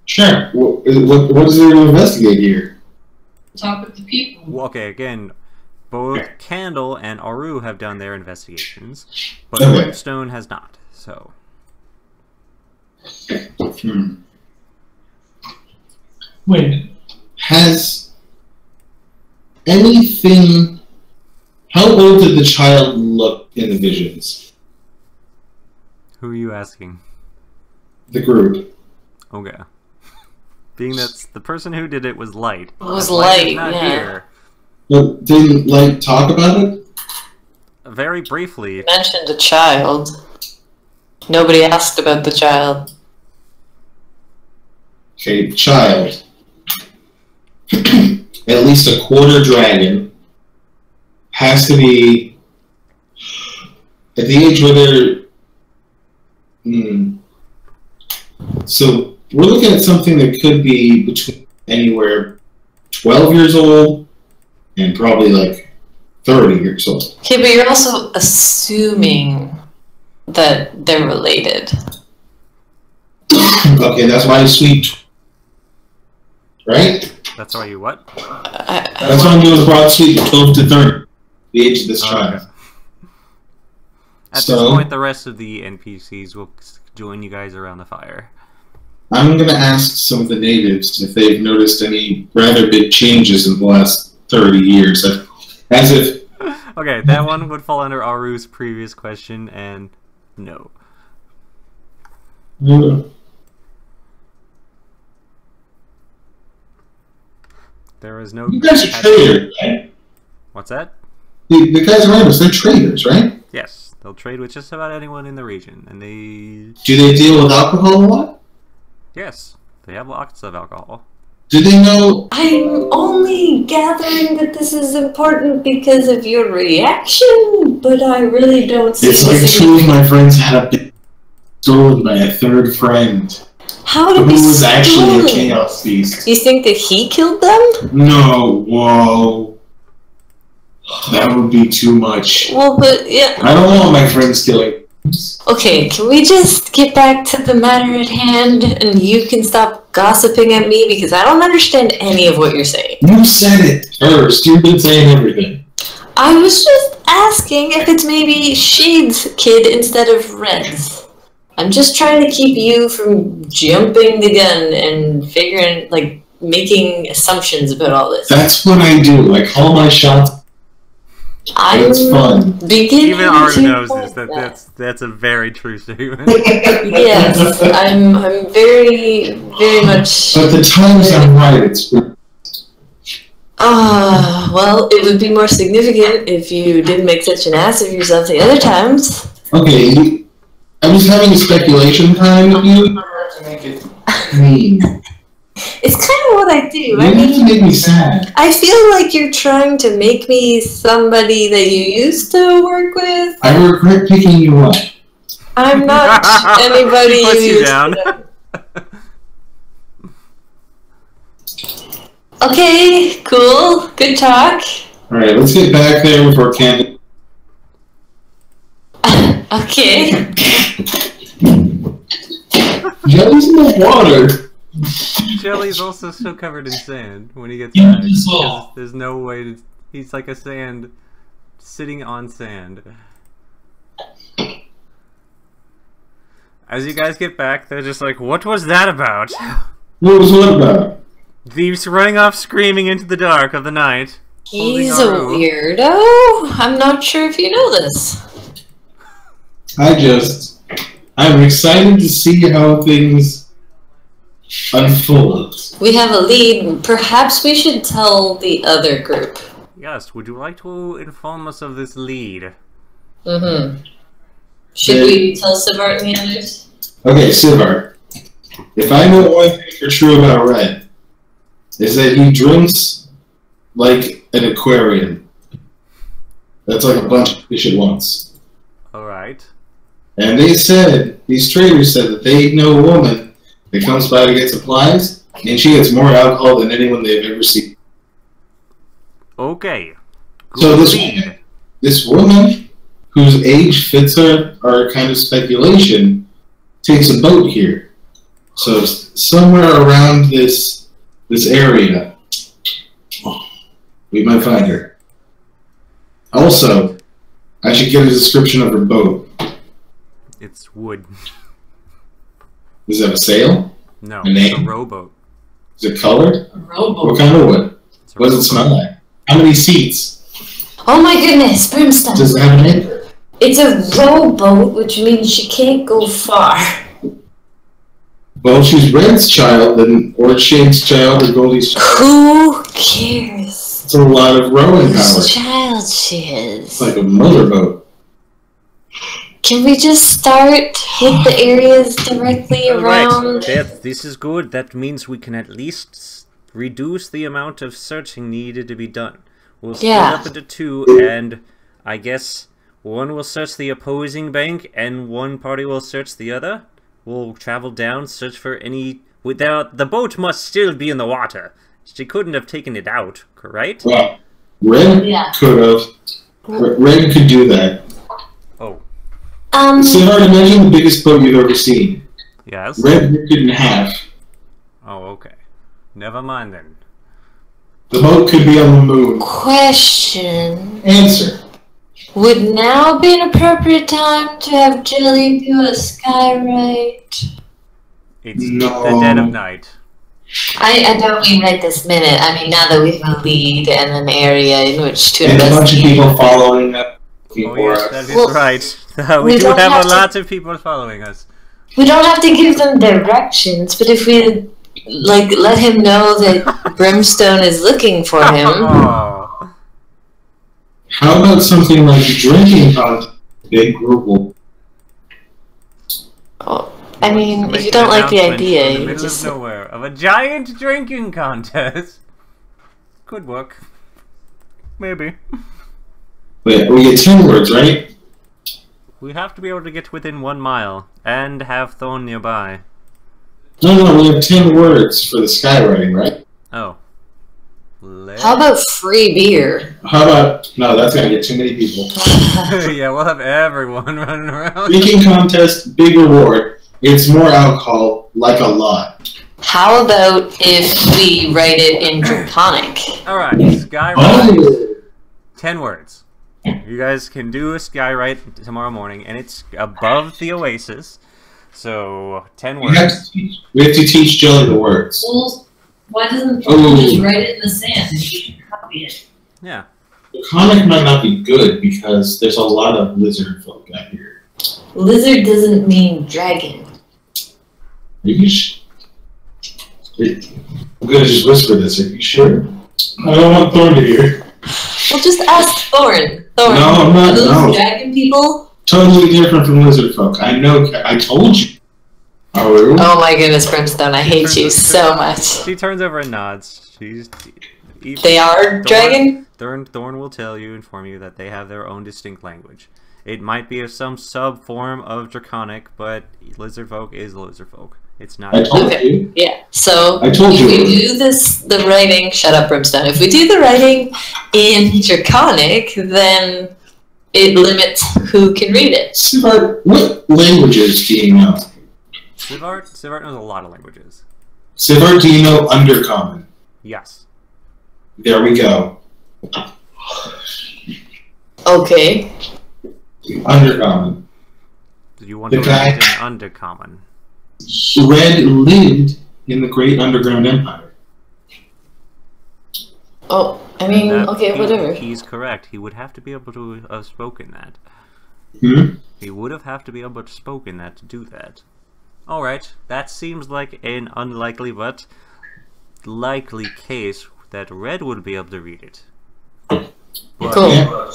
Sure. What is there to investigate here? Talk with the people. Well, okay, again, both Candle and Aru have done their investigations, but Okay. Brimstone has not, so... Wait. Has anything... How old did the child look in the visions? Who are you asking? The group. Okay. Being that the person who did it was Light. It was Light is Light, not yeah. here. But didn't, like, talk about it? Very briefly. Mentioned a child. Nobody asked about the child. Okay, child. At least a quarter dragon. Has to be at the age where they're... So we're looking at something that could be between anywhere 12 years old and probably like 30 years old. Okay, but you're also assuming that they're related. Okay, that's why it's sweet. Right? That's why you what? That's why I'm doing the broad sweep of 12 to 30. The age of this child. Okay. At this point, the rest of the NPCs will join you guys around the fire. I'm going to ask some of the natives if they've noticed any rather big changes in the last 30 years. As if... Okay, that one would fall under Aru's previous question, and no. There is no... You guys are traders, right? What's that? The guys around us, they're traders, right? Yes, they'll trade with just about anyone in the region, and they... Do they deal with alcohol a lot? Yes, they have lots of alcohol. Do they know... I'm only gathering that this is important because of your reaction, but I really don't see It's like two of my friends had a bit stolen by a third friend. How Who did we was actually a steal? chaos beast. You think that he killed them? No, whoa. That would be too much. Well, but yeah. I don't want my friends killing. Okay, can we just get back to the matter at hand and you can stop gossiping at me because I don't understand any of what you're saying. You said it first. You've been saying everything. I was just asking if it's maybe Shade's kid instead of Red's. I'm just trying to keep you from jumping the gun and figuring, like, making assumptions about all this. That's what I do. I call my shots. It's fun. Beginning Even Aru to knows point this. That's a very true statement. Yes, I'm very, very much... But the times I'm right, it's... well, it would be more significant if you didn't make such an ass of yourself the other times. Okay, I was having a speculation time with you. To make it mean. It's kind of what I do. You I have to mean, make me sad. I feel like you're trying to make me somebody that you used to work with. I regret picking you up. I'm not anybody He puts you you used down. to. Okay, cool. Good talk. Alright, let's get back there before Candy. Okay. Jelly's in the water. Jelly's also still covered in sand when he gets You back. as well. because There's no way to... He's like a sand... sitting on sand. As you guys get back, they're just like, what was that about? What was what about? Thieves running off screaming into the dark of the night. He's holding a Aru. weirdo. I'm not sure if you know this. I'm excited to see how things unfold. We have a lead. Perhaps we should tell the other group. Yes, would you like to inform us of this lead? Mm-hmm. Should we tell Sivart and the others? Okay, Sivar. If I know one thing for true about Red, is that he drinks like an aquarium. That's like a bunch of fish at once. Alright. And these traders said that they know a woman that comes by to get supplies, and she gets more alcohol than anyone they've ever seen. Okay. So Good this lead. woman whose age fits our kind of speculation, takes a boat here. So somewhere around this area, we might find her. Also, I should get a description of her boat. It's wood. Is that a sail? No, A name? it's a rowboat. Is it colored? A rowboat. What kind of wood? It's a What does it rowboat. smell like? How many seats? Oh my goodness, Brimstone. Does it have an anchor? It's a rowboat, which means she can't go far. Well, she's Red's child, or Shade's child, or Goldie's child. Who cares? It's a lot of rowing power. Whose child she is. It's like a motorboat. Can we just start with the areas directly around? Right. This is good. That means we can at least reduce the amount of searching needed to be done. We'll split up into two, and I guess one will search the opposing bank, and one party will search the other. We'll travel down, search for any... Without the boat must still be in the water. She couldn't have taken it out, correct? Well, Red could have. Red could do that. Oh. So imagine the biggest boat you've ever seen. Yes? Red ripped it in half. Oh, okay. Never mind then. The boat could be on the moon. Question. Answer. Would now be an appropriate time to have Jelly do a skywrite? It's No. the dead of night. I don't mean right this minute. I mean now that we have a lead and an area in which to And a bunch of investigate. people following us. Oh yes, that is Well, right. We we do don't have have a to- lot of people following us. We don't have to give them directions, but if we let him know that Brimstone is looking for him. Oh. How about something like drinking contest? Big group. I mean, if Make you an don't like the announcement idea, in the you middle just of nowhere of a giant drinking contest. Could work. Maybe. Wait, we get 10 words, right? We have to be able to get within 1 mile and have Thorn nearby. No, we have 10 words for the skywriting, right? Oh. How about free beer? How about... No, that's gonna get too many people. Yeah, we'll have everyone running around. Drinking contest, big reward. It's more alcohol, like a lot. How about if we write it in Draconic? Alright, Skywrite. Oh! 10 words. You guys can do a Skywrite tomorrow morning, and it's above the Oasis. So, 10 We have words. to teach Jelly the words. Well, why doesn't Oh. he just write it in the sand and you can copy it? Yeah. The comic might not be good because there's a lot of lizard folk out here. Lizard doesn't mean dragon. Are you I'm gonna just whisper this. Are you sure? I don't want Thorn to hear. Well, just ask Thorn. Thorn. No, I'm not. Are those No. dragon people? Totally different from lizard folk. I know. I told you. Oh, Oh my goodness, Brimstone, I hate you so much. She turns over and nods. They are dragon? Thorn will inform you that they have their own distinct language. It might be some sub-form of Draconic, but lizard folk is lizard folk. It's not. I told Okay. you. Yeah, so I told if you. we do the writing, shut up, Brimstone. If we do the writing in Draconic, then it limits who can read it. Sivart, what languages do you know? Sivart knows a lot of languages. Sivart, do you know Undercommon? Yes. There we go. Okay. Undercommon. Do you want to The read guy- an Undercommon? Red lived in the Great Underground Empire. Oh, I mean, That- okay, whatever. He's correct. He would have to be able to have spoken that. Hmm? He would have to be able to spoken that to do that. Alright, that seems like an unlikely but likely case that Red would be able to read it. But Cool. Yeah.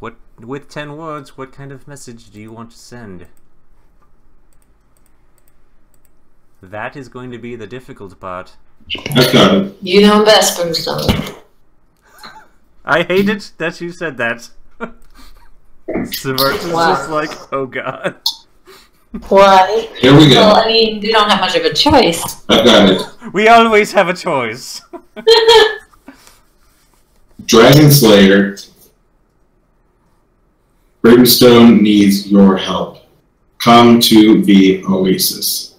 what, with 10 words, what kind of message do you want to send? That is going to be the difficult part. I've got it. You know best, Brimstone. I hate it that you said that. Sivart is Wow. just like, oh god. Why? Here we Well, go. I mean, we don't have much of a choice. I've got it. We always have a choice. Dragon Slayer Brimstone needs your help. Come to the Oasis.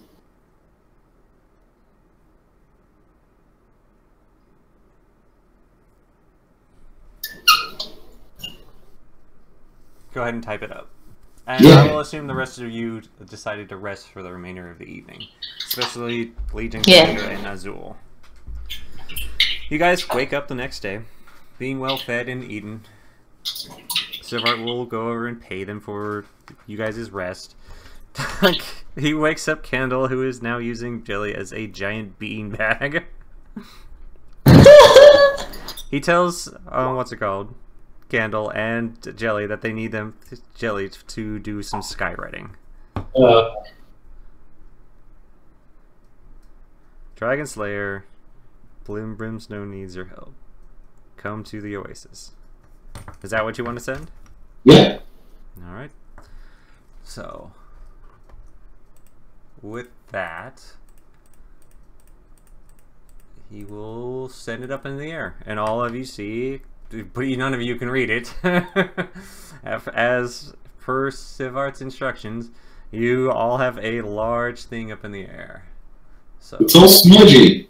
Go ahead and type it up. And Yeah. I will assume the rest of you decided to rest for the remainder of the evening. Especially Legion Yeah. Commander and Azul. You guys wake up the next day, being well fed and eaten. Sivart will go over and pay them for you guys' rest. He wakes up Kendall, who is now using Jelly as a giant bean bag. He tells, what's it called? Candle and Jelly that they need them, Jelly, to do some skywriting. Dragon Slayer, Brimstone needs your help. Come to the Oasis. Is that what you want to send? Yeah. Alright. So, with that, he will send it up in the air. And all of you see, but none of you can read it. As per Sivart's instructions, you all have a large thing up in the air. So It's all smudgy.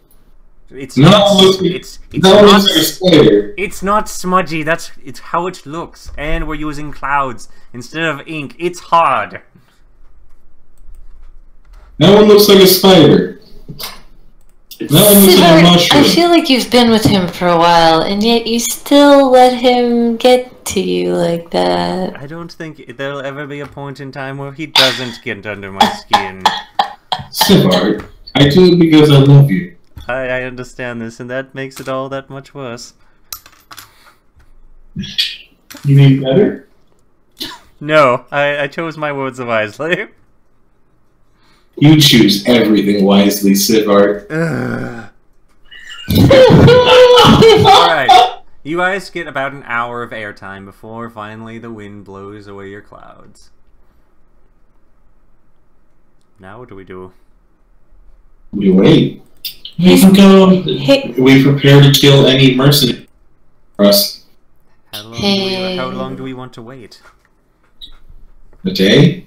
it's No, not, it's not like a spider. it's not smudgy. It's how it looks, and we're using clouds instead of ink. It's hard. That one looks like a spider. That one looks like a Sivart, mushroom. I feel like you've been with him for a while, and yet you still let him get to you like that. I don't think there'll ever be a point in time where he doesn't get under my skin. Sivart, I do it because I love you. I understand this, and that makes it all that much worse. You mean better? No, I chose my words wisely. You choose everything wisely, Sivart. Alright, you guys get about an hour of airtime before finally the wind blows away your clouds. Now what do we do? We wait. We can go. Hey, We prepare to kill any mercenary for us. How long do we want to wait? A day?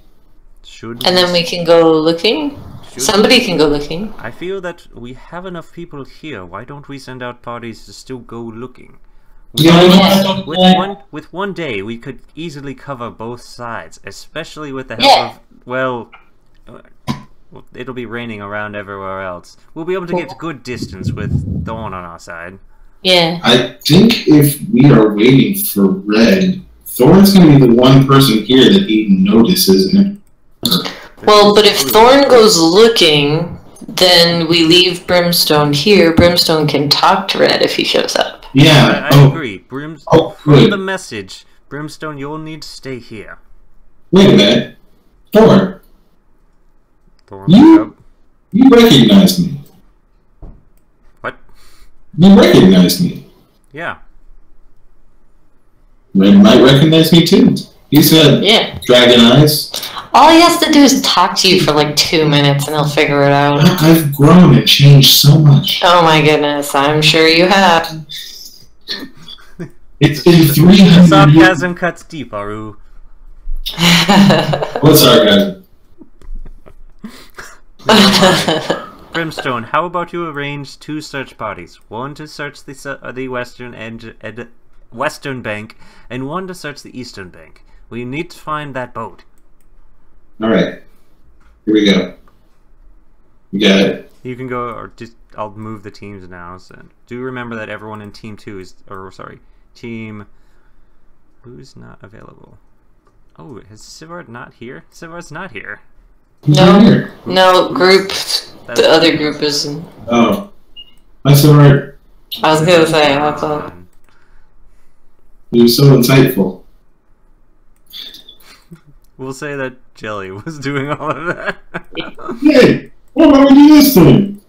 Should and then we can go looking? should- Somebody can go looking. I feel that we have enough people here. Why don't we send out parties to still go looking? Yeah, With one day, we could easily cover both sides, especially with the help of, well, it'll be raining around everywhere else. We'll be able to get good distance with Thorn on our side. Yeah. I think if we are waiting for Red, Thorn's gonna be the one person here that he notices. And Well, but if Thorn goes looking, then we leave Brimstone here. Brimstone can talk to Red if he shows up. yeah. I agree. Oh, From good. the message, Brimstone, you'll need to stay here. Wait a minute. Thorn, Thorn, You- wake up. you recognize me. What? You recognize me. Yeah. Red might recognize me too. He's got Yeah. dragon eyes. All he has to do is talk to you for like 2 minutes and he'll figure it out. I've grown and changed so much. Oh my goodness, I'm sure you have. It's been The 300 years. sarcasm cuts deep, Aru. What's sarcasm? Brimstone, how about you arrange 2 search parties? One to search the western bank, and one to search the eastern bank. We need to find that boat. Alright. Here we go. You got it. You can go, or just I'll move the teams now. So do remember that everyone in Team 2 is, or sorry, Team... Who's not available? Oh, is Sivart not here? Sivart's not here. Who's not No, here? no, group. The other group isn't. Oh. That's alright. I was gonna say, I thought. He was so insightful. We'll say that Jelly was doing all of that. Hey! What about we do this thing?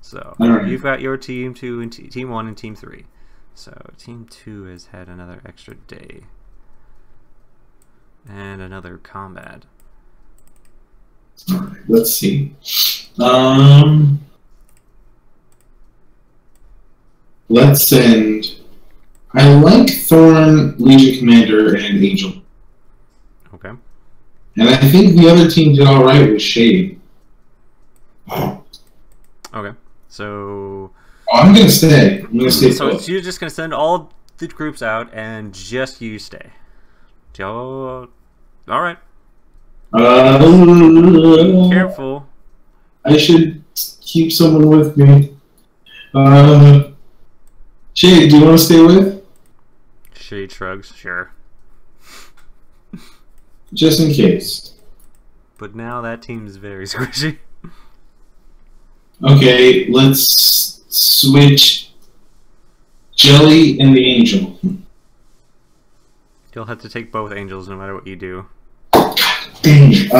So, Alright. you've got your Team 2 and Team 1 and Team 3. So, Team 2 has had another extra day. And another combat. Alright, let's see. Let's send I like Thorn, Legion Commander, and Angel. Okay. And I think the other team did alright with Shade. Okay. So... Oh, I'm gonna stay. I'm gonna stay So put. you're just gonna send all the groups out and just you stay. Joe... Alright. Careful. I should keep someone with me. Shade, do you want to stay with? Shade shrugs, sure. Just in case. But now that team's very squishy. Okay, let's switch Jelly and the Angel. You'll have to take both angels no matter what you do. Dang it.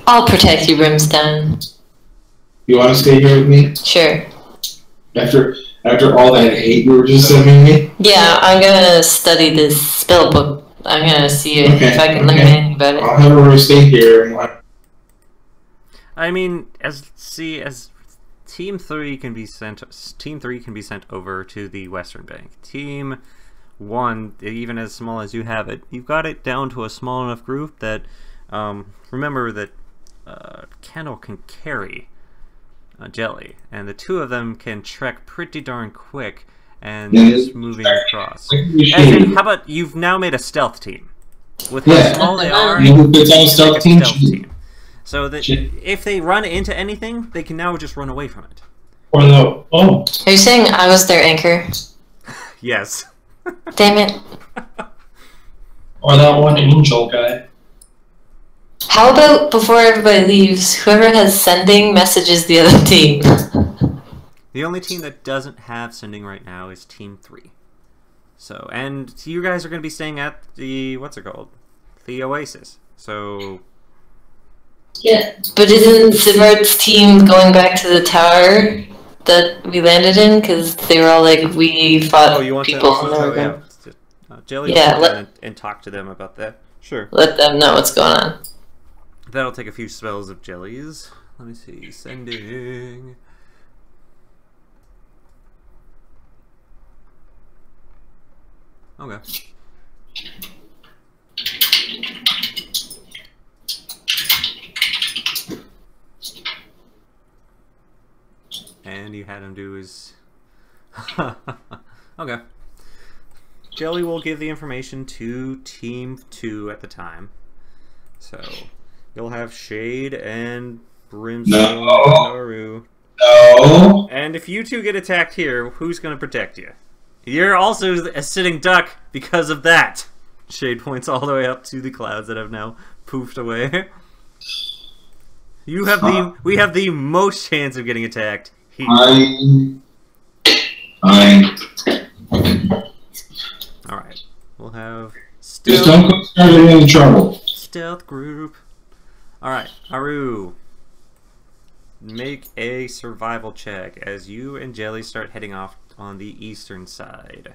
I'll protect you, Brimstone. You want to stay here with me? Sure. After all that hate you were just sending me? Yeah, I'm gonna study this spell book. I'm gonna see if I can learn anything about it. I'll have her stay here. I mean, as Team 3 can be sent over to the Western Bank. Team 1, even as small as you have it, you've got it down to a small enough group that remember that Kendall can carry Jelly, and the two of them can trek pretty darn quick and just moving across. How about you've now made a stealth team? With how small they are, It's all stealth team. So that if they run into anything, they can now just run away from it. Or no. Oh. Are you saying I was their anchor? Yes. Damn it. Or that one angel guy. How about before everybody leaves, whoever has sending messages the other team? The only team that doesn't have sending right now is Team 3. So, and you guys are going to be staying at the, what's it called? The Oasis. So... Yeah, but isn't Sivart's team going back to the tower that we landed in? Because they were all like, we fought people. Jelly will and talk to them about that. Sure. Let them know what's going on. That'll take a few spells of Jellies. Let me see. Sending... Okay. And you had him do his... Okay. Jelly will give the information to Team 2 at the time. So, you'll have Shade and Brimstone and Naru. No. And if you two get attacked here, who's going to protect you? You're also a sitting duck because of that. Shade points all the way up to the clouds that have now poofed away. You have we have the most chance of getting attacked. Alright. We'll have stealth. Just don't start any trouble. Stealth group. Alright, Aru. Make a survival check as you and Jelly start heading off on the eastern side.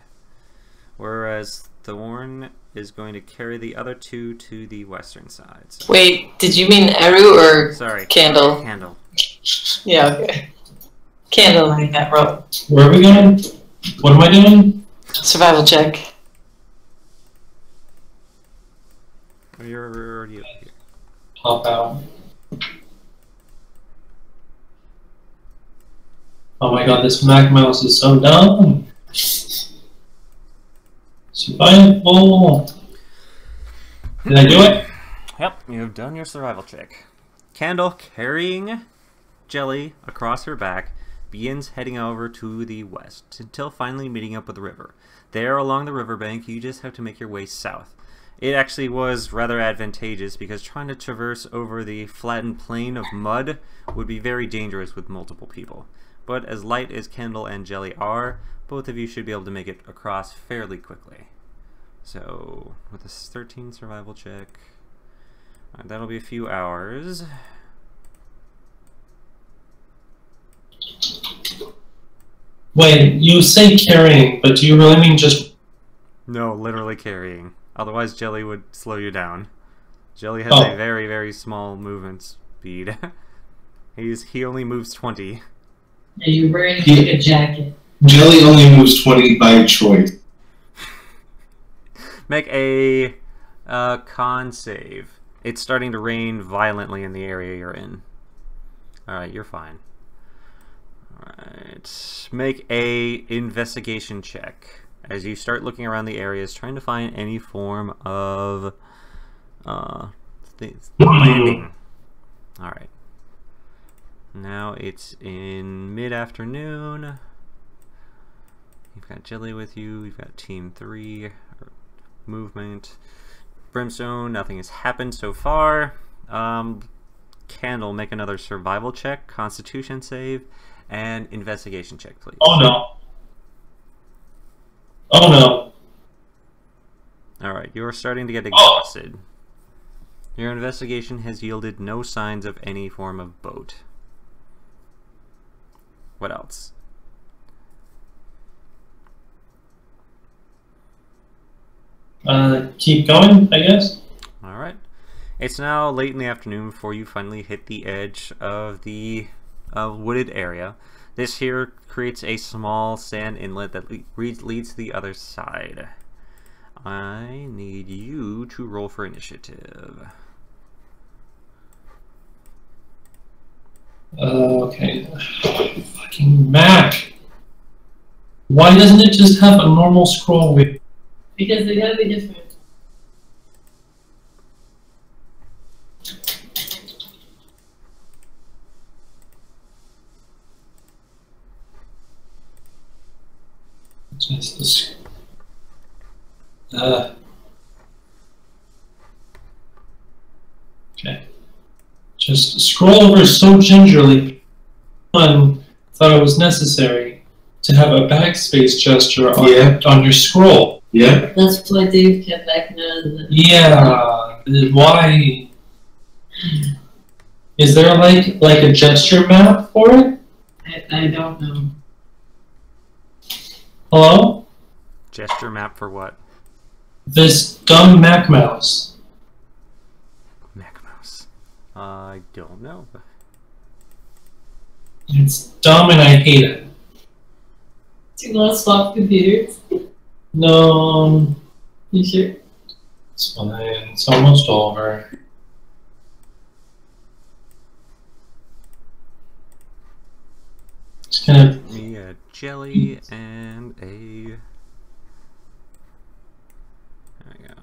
Whereas Thorn is going to carry the other two to the western side. So. Wait, did you mean Eru or Sorry, Candle? Candle. Yeah, okay. Candle like that rope. Where are we going? What am I doing? Survival check. You're already up here. Pop out. Oh my god, this Mac mouse is so dumb. Survival. Did I do it? Yep, you've done your survival check. Candle, carrying Jelly across her back, begins heading over to the west until finally meeting up with the river. There, along the riverbank, you just have to make your way south. It actually was rather advantageous because trying to traverse over the flattened plain of mud would be very dangerous with multiple people. But as light as Kendall and Jelly are, both of you should be able to make it across fairly quickly. So, with a 13 survival check, that'll be a few hours. Wait, you say carrying, but do you really mean just... No, literally carrying. Otherwise Jelly would slow you down. Jelly has a very, very small movement speed. He only moves 20. Are you wearing a jacket? Jelly only moves 20 by choice. Make a con save. It's starting to rain violently in the area you're in. Alright, you're fine. Alright. Make a investigation check. As you start looking around the areas, trying to find any form of landing. Alright. Now it's in mid-afternoon. You've got Jelly with you. You've got Team 3. Movement. Brimstone, nothing has happened so far. Candle, make another survival check, constitution save, and investigation check, please. Oh no. Oh no. Alright, you are starting to get exhausted. Your investigation has yielded no signs of any form of boat. What else? Keep going, I guess. Alright. It's now late in the afternoon before you finally hit the edge of the wooded area. This here creates a small sand inlet that leads to the other side. I need you to roll for initiative. Okay. Fucking Mac. Why doesn't it just have a normal scroll wheel? Because they gotta be different. Just this. Okay. Just scroll over so gingerly. One thought it was necessary to have a backspace gesture on your scroll. Yeah. That's why Dave kept backing out of the... Yeah. Why? Is there like a gesture map for it? I don't know. Hello? Gesture map for what? This dumb Mac mouse. Mac mouse. I don't know. It's dumb and I hate it. Do you want to swap computers? No. You sure? It's fine. It's almost over. It's gonna... Me a jelly and a... There we go.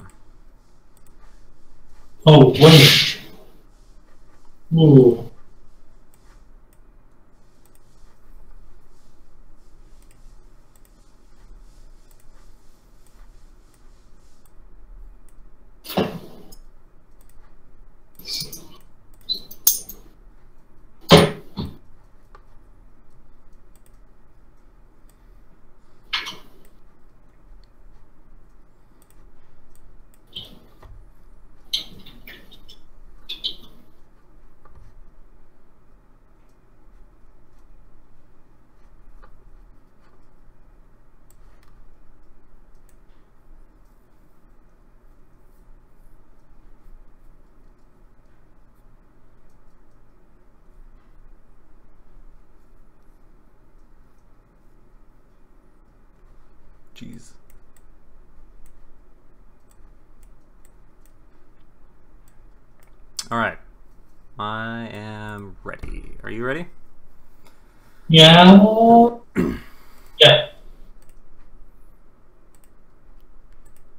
Oh, wait. Ooh. Jeez. Alright. I am ready. Are you ready? Yeah. Yeah.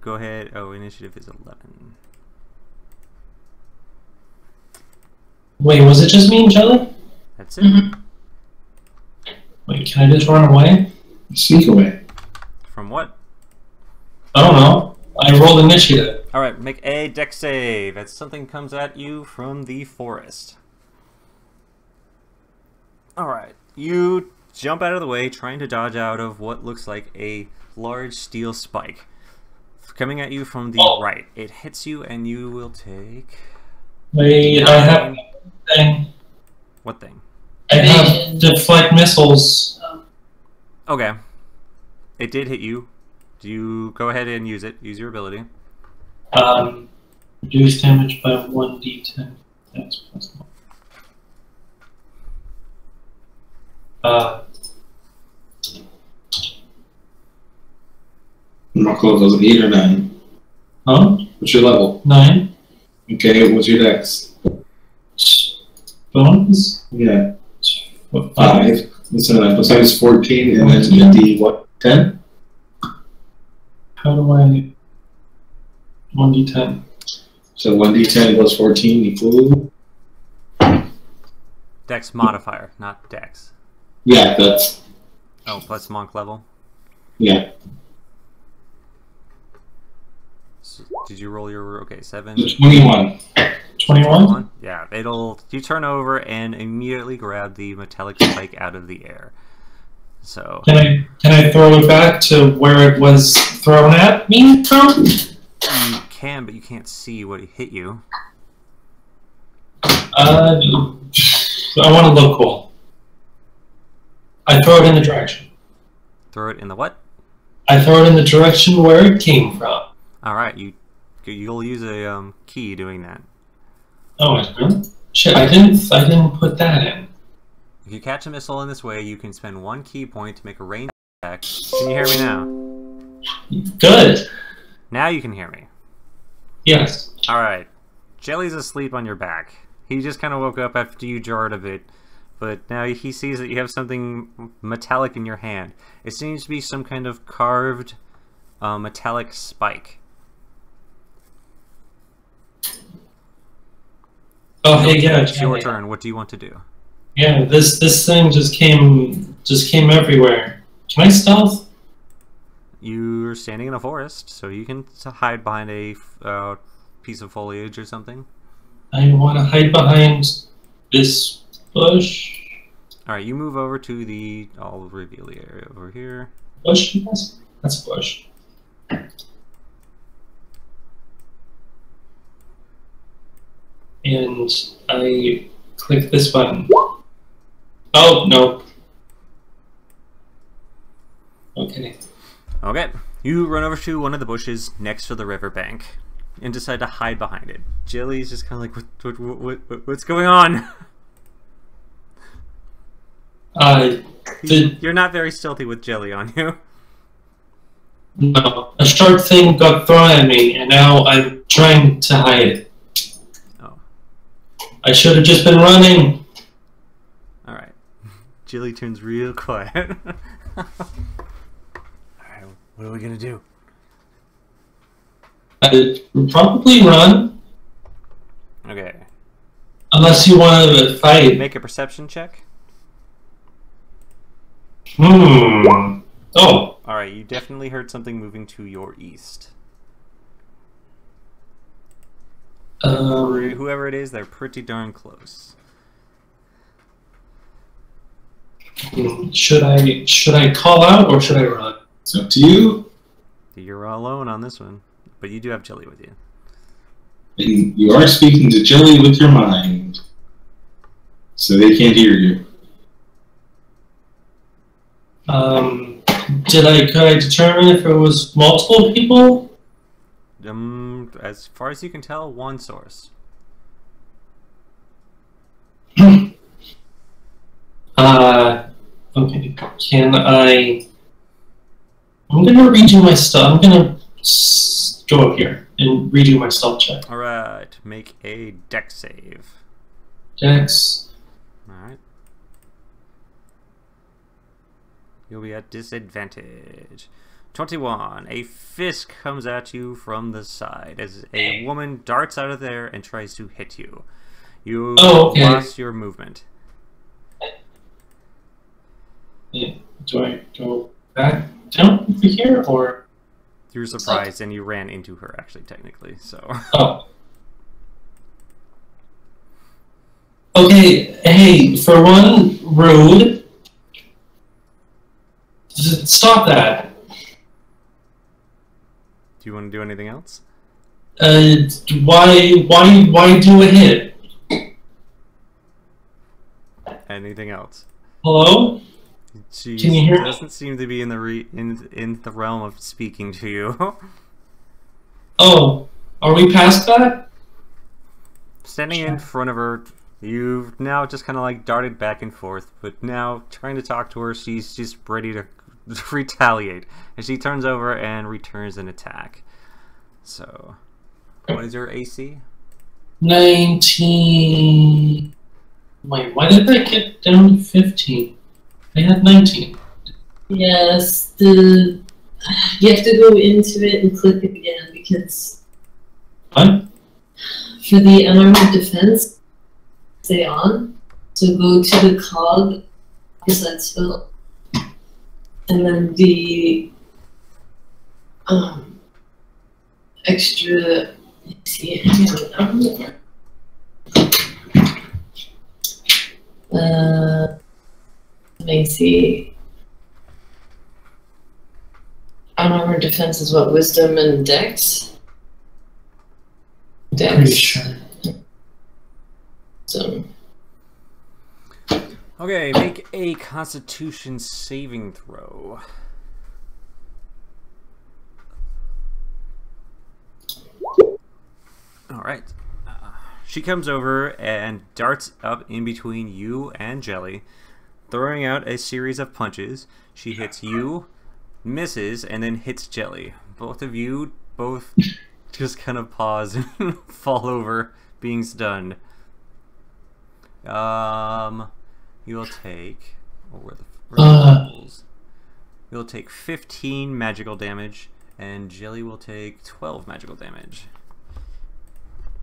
Go ahead. Oh, initiative is 11. Wait, was it just me and Jelly? That's it. Mm-hmm. Wait, can I just run away? Sneak away. From what? I don't know. I rolled initiative. Alright, make a dex save as something comes at you from the forest. Alright, you jump out of the way, trying to dodge out of what looks like a large steel spike. Coming at you from the right. It hits you and you will take... Wait, I have a thing. What thing? I have deflect missiles. Okay. It did hit you. Do you go ahead and use it? Use your ability. Reduce damage by 1d10. That's possible. Rock level is 8 or 9. Huh? What's your level? 9. Okay, what's your dex? Bones? Yeah. What, 5. So it's 14, and then the D, what, 10? How do I... 1d10. So 1d10 plus 14 equals... Dex modifier, not dex. Yeah, that's... Oh, plus monk level? Yeah. So did you roll your... Okay, 7? 21. 21? Yeah, it'll... You turn over and immediately grab the metallic spike out of the air. So... Can I throw it back to where it was thrown at me from? You can, but you can't see what hit you. I want to look cool. I throw it in the direction. Throw it in the what? I throw it in the direction where it came from. Alright, you'll use a key doing that. Oh, really? Shit, I didn't put that in. If you catch a missile in this way, you can spend 1 key point to make a ranged attack. Can you hear me now? Good. Now you can hear me. Yes. Alright. Jelly's asleep on your back. He just kind of woke up after you jarred a bit, but now he sees that you have something metallic in your hand. It seems to be some kind of carved metallic spike. Oh, hey, yeah. It's your turn. What do you want to do? Yeah, this thing just came everywhere. Can I stealth? You're standing in a forest, so you can hide behind a piece of foliage or something. I want to hide behind this bush. Alright, you move over to the... I'll reveal the area over here. Bush, yes? That's a bush. And I click this button. Oh, no. Okay. Okay. You run over to one of the bushes next to the riverbank and decide to hide behind it. Jilly's just kind of like, what's going on? You're not very stealthy with Jelly on you. No, a sharp thing got thrown at me, and now I'm trying to hide it. Oh. I should have just been running. Alright. Jilly turns real quiet. Alright, what are we gonna do? I'd probably run. Okay. Unless you want to fight. Make a perception check. Oh. Alright, you definitely heard something moving to your east. Whoever it is, they're pretty darn close. Should I call out or should I run? It's up to you. You're alone on this one, but you do have Jelly with you. And you are speaking to Jelly with your mind, so they can't hear you. Could I determine if it was multiple people? As far as you can tell, one source. Okay. Can I... I'm gonna redo my stuff. I'm gonna go up here and redo my stealth check. Alright, make a dex save. Dex. Alright. You'll be at disadvantage. 21. A fist comes at you from the side as a woman darts out of there and tries to hit you. You lost your movement. Yeah. Do I go back down over here, or? You were surprised and you ran into her, actually, technically, so. Oh. Okay, hey, for one, rude. Stop that. Do you want to do anything else? Why do a hit? Anything else? Hello? She Can you hear me? Doesn't seem to be in the in the realm of speaking to you. Oh, are we past that? Standing in front of her, you've now just kind of like darted back and forth, but now trying to talk to her, she's just ready to retaliate. And she turns over and returns an attack. So, what is your AC? 19. Wait, why did that get down to 15? I had 19. Yes, you have to go into it and click it again because. What? For the unarmored defense, stay on. So go to the cog, that spell, and then the extra. Let's see, let me see. Unarmored defense is what? Wisdom and Dex? Pretty sure. So. Okay, make a Constitution saving throw. Alright. She comes over and darts up in between you and Jelly, throwing out a series of punches. She hits you, misses, and then hits Jelly. Both of you just kind of pause and fall over, being stunned. You'll take... where the rules? You'll take 15 magical damage, and Jelly will take 12 magical damage.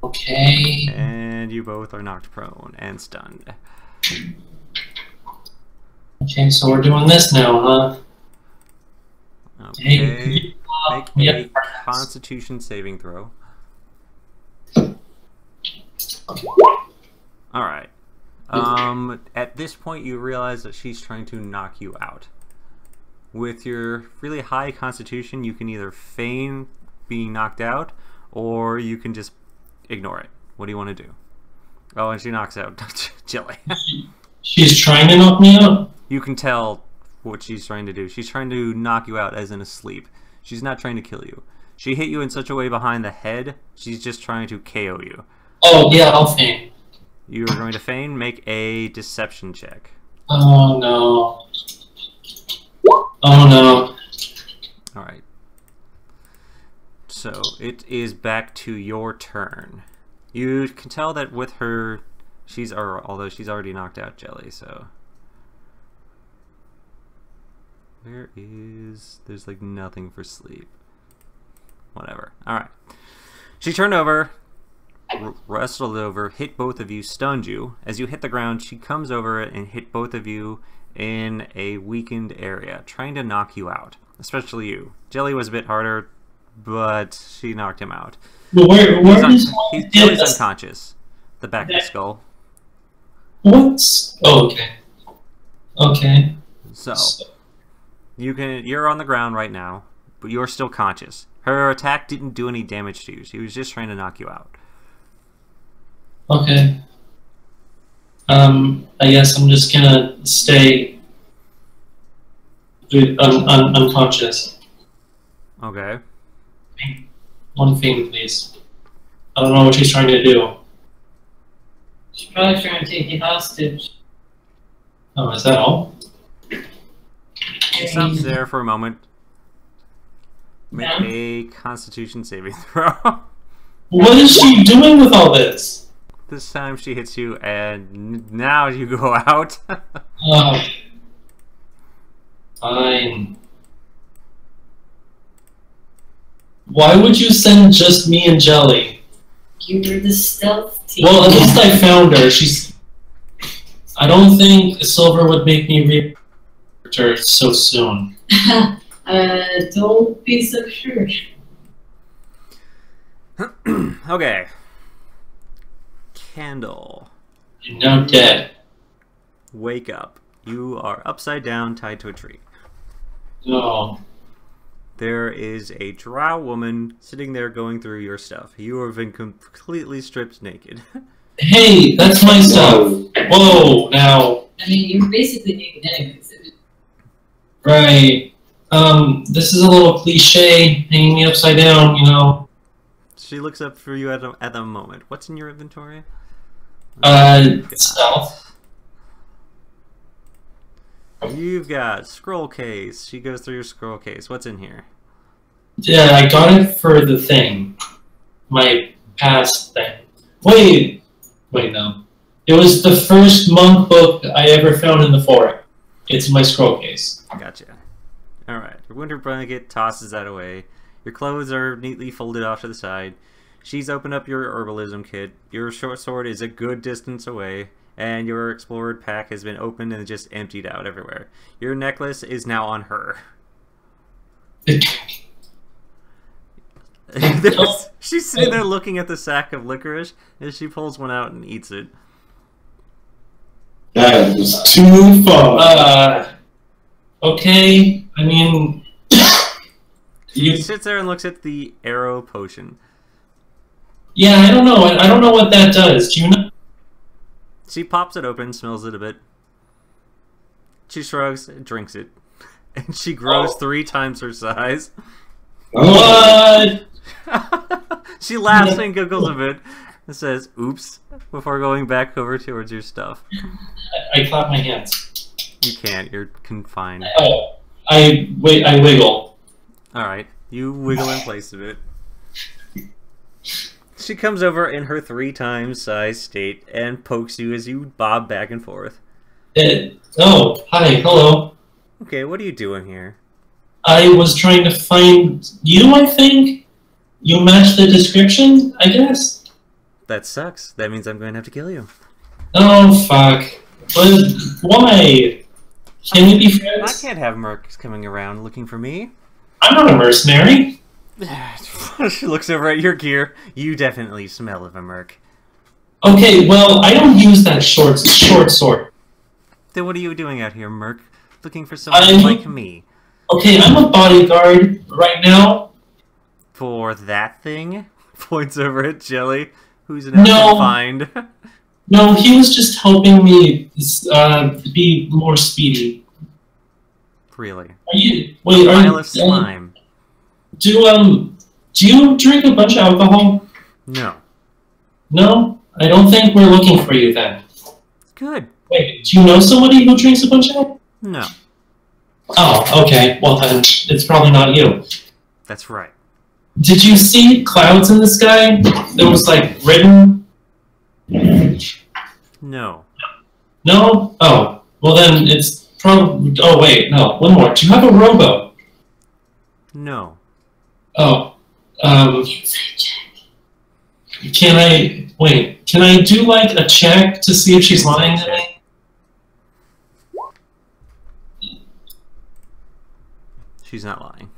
Okay. And you both are knocked prone and stunned. Okay, so we're doing this now, huh? Okay. Make a Constitution saving throw. Alright. At this point you realize that she's trying to knock you out. With your really high Constitution, you can either feign being knocked out, or you can just ignore it. What do you want to do? Oh, and she knocks out Jelly. She's trying to knock me out? You can tell what she's trying to do. She's trying to knock you out as in asleep. She's not trying to kill you. She hit you in such a way behind the head, she's just trying to KO you. Oh, yeah, I'll feign. You are going to feign. Make a deception check. Oh, no. Oh, no. Alright. So, it is back to your turn. You can tell that with her, although she's already knocked out Jelly, so... There's like nothing for sleep. Whatever. Alright. She turned over, wrestled over, hit both of you, stunned you. As you hit the ground, she comes over and hit both of you in a weakened area, trying to knock you out. Especially you. Jelly was a bit harder, but she knocked him out. But Jelly's unconscious. The back of the skull. What? Oh, okay. Okay. So, you're on the ground right now, but you're still conscious. Her attack didn't do any damage to you. She was just trying to knock you out. Okay. I guess I'm just gonna stay unconscious. Okay. One thing, please. I don't know what she's trying to do. She's probably trying to take you hostage. Oh, is that all? She stops there for a moment. Make a Constitution saving throw. What is she doing with all this? This time she hits you, and now you go out. Oh. Fine. Why would you send just me and Jelly? You were the stealth team. Well, at least I found her. I don't think Silver would make me read her so soon. Don't be so sure. Okay. Candle. You're now dead. Wake up. You are upside down, tied to a tree. No. There is a drow woman sitting there going through your stuff. You have been completely stripped naked. Hey, that's my stuff. Whoa, now. I mean, you're basically naked anyways. Right. This is a little cliche, hanging me upside down, you know. She looks up for you at the moment. What's in your inventory? Stealth. You've got scroll case. She goes through your scroll case. What's in here? Yeah, I got it for the thing. My past thing. Wait, no. It was the first monk book I ever found in the forest. It's in my scroll case. Gotcha. Alright, your winter blanket tosses that away. Your clothes are neatly folded off to the side. She's opened up your herbalism kit. Your short sword is a good distance away. And your explored pack has been opened and just emptied out everywhere. Your necklace is now on her. She's sitting there looking at the sack of licorice as she pulls one out and eats it. That was too far. Okay. I mean, She sits there and looks at the arrow potion. Yeah, I don't know. I don't know what that does. Do you know? She pops it open, smells it a bit. She shrugs, drinks it, and she grows 3 times her size. What? She laughs and giggles a bit and says, "Oops," before going back over towards your stuff. I clap my hands. You can't. You're confined. Oh, I wiggle. All right, you wiggle in place of it. She comes over in her 3 times size state and pokes you as you bob back and forth. Oh, hi, hello. Okay, what are you doing here? I was trying to find you, I think? You match the description, I guess? That sucks. That means I'm going to have to kill you. Oh, fuck. But why? Can we be I friends? can't have mercs coming around looking for me. I'm not a mercenary. She looks over at your gear. You definitely smell of a merc. Okay, well, I don't use that short sword. Then what are you doing out here, merc? Looking for someone like me. Okay, I'm a bodyguard right now. For that thing? Points over at Jelly, who's now confined. No, he was just helping me be more speedy. Really? Are you? A Wait, pile of slime. Do you drink a bunch of alcohol? No. No? I don't think we're looking for you then. Good. Wait, do you know somebody who drinks a bunch of alcohol? No. Oh, okay. Well then, it's probably not you. That's right. Did you see clouds in the sky? That was like written? No. No? Oh. Well then, it's probably... Oh wait, no. One more. Do you have a rowboat? No. Oh. Can I... Wait. Can I do like a check to see if she's lying to me? She's not lying.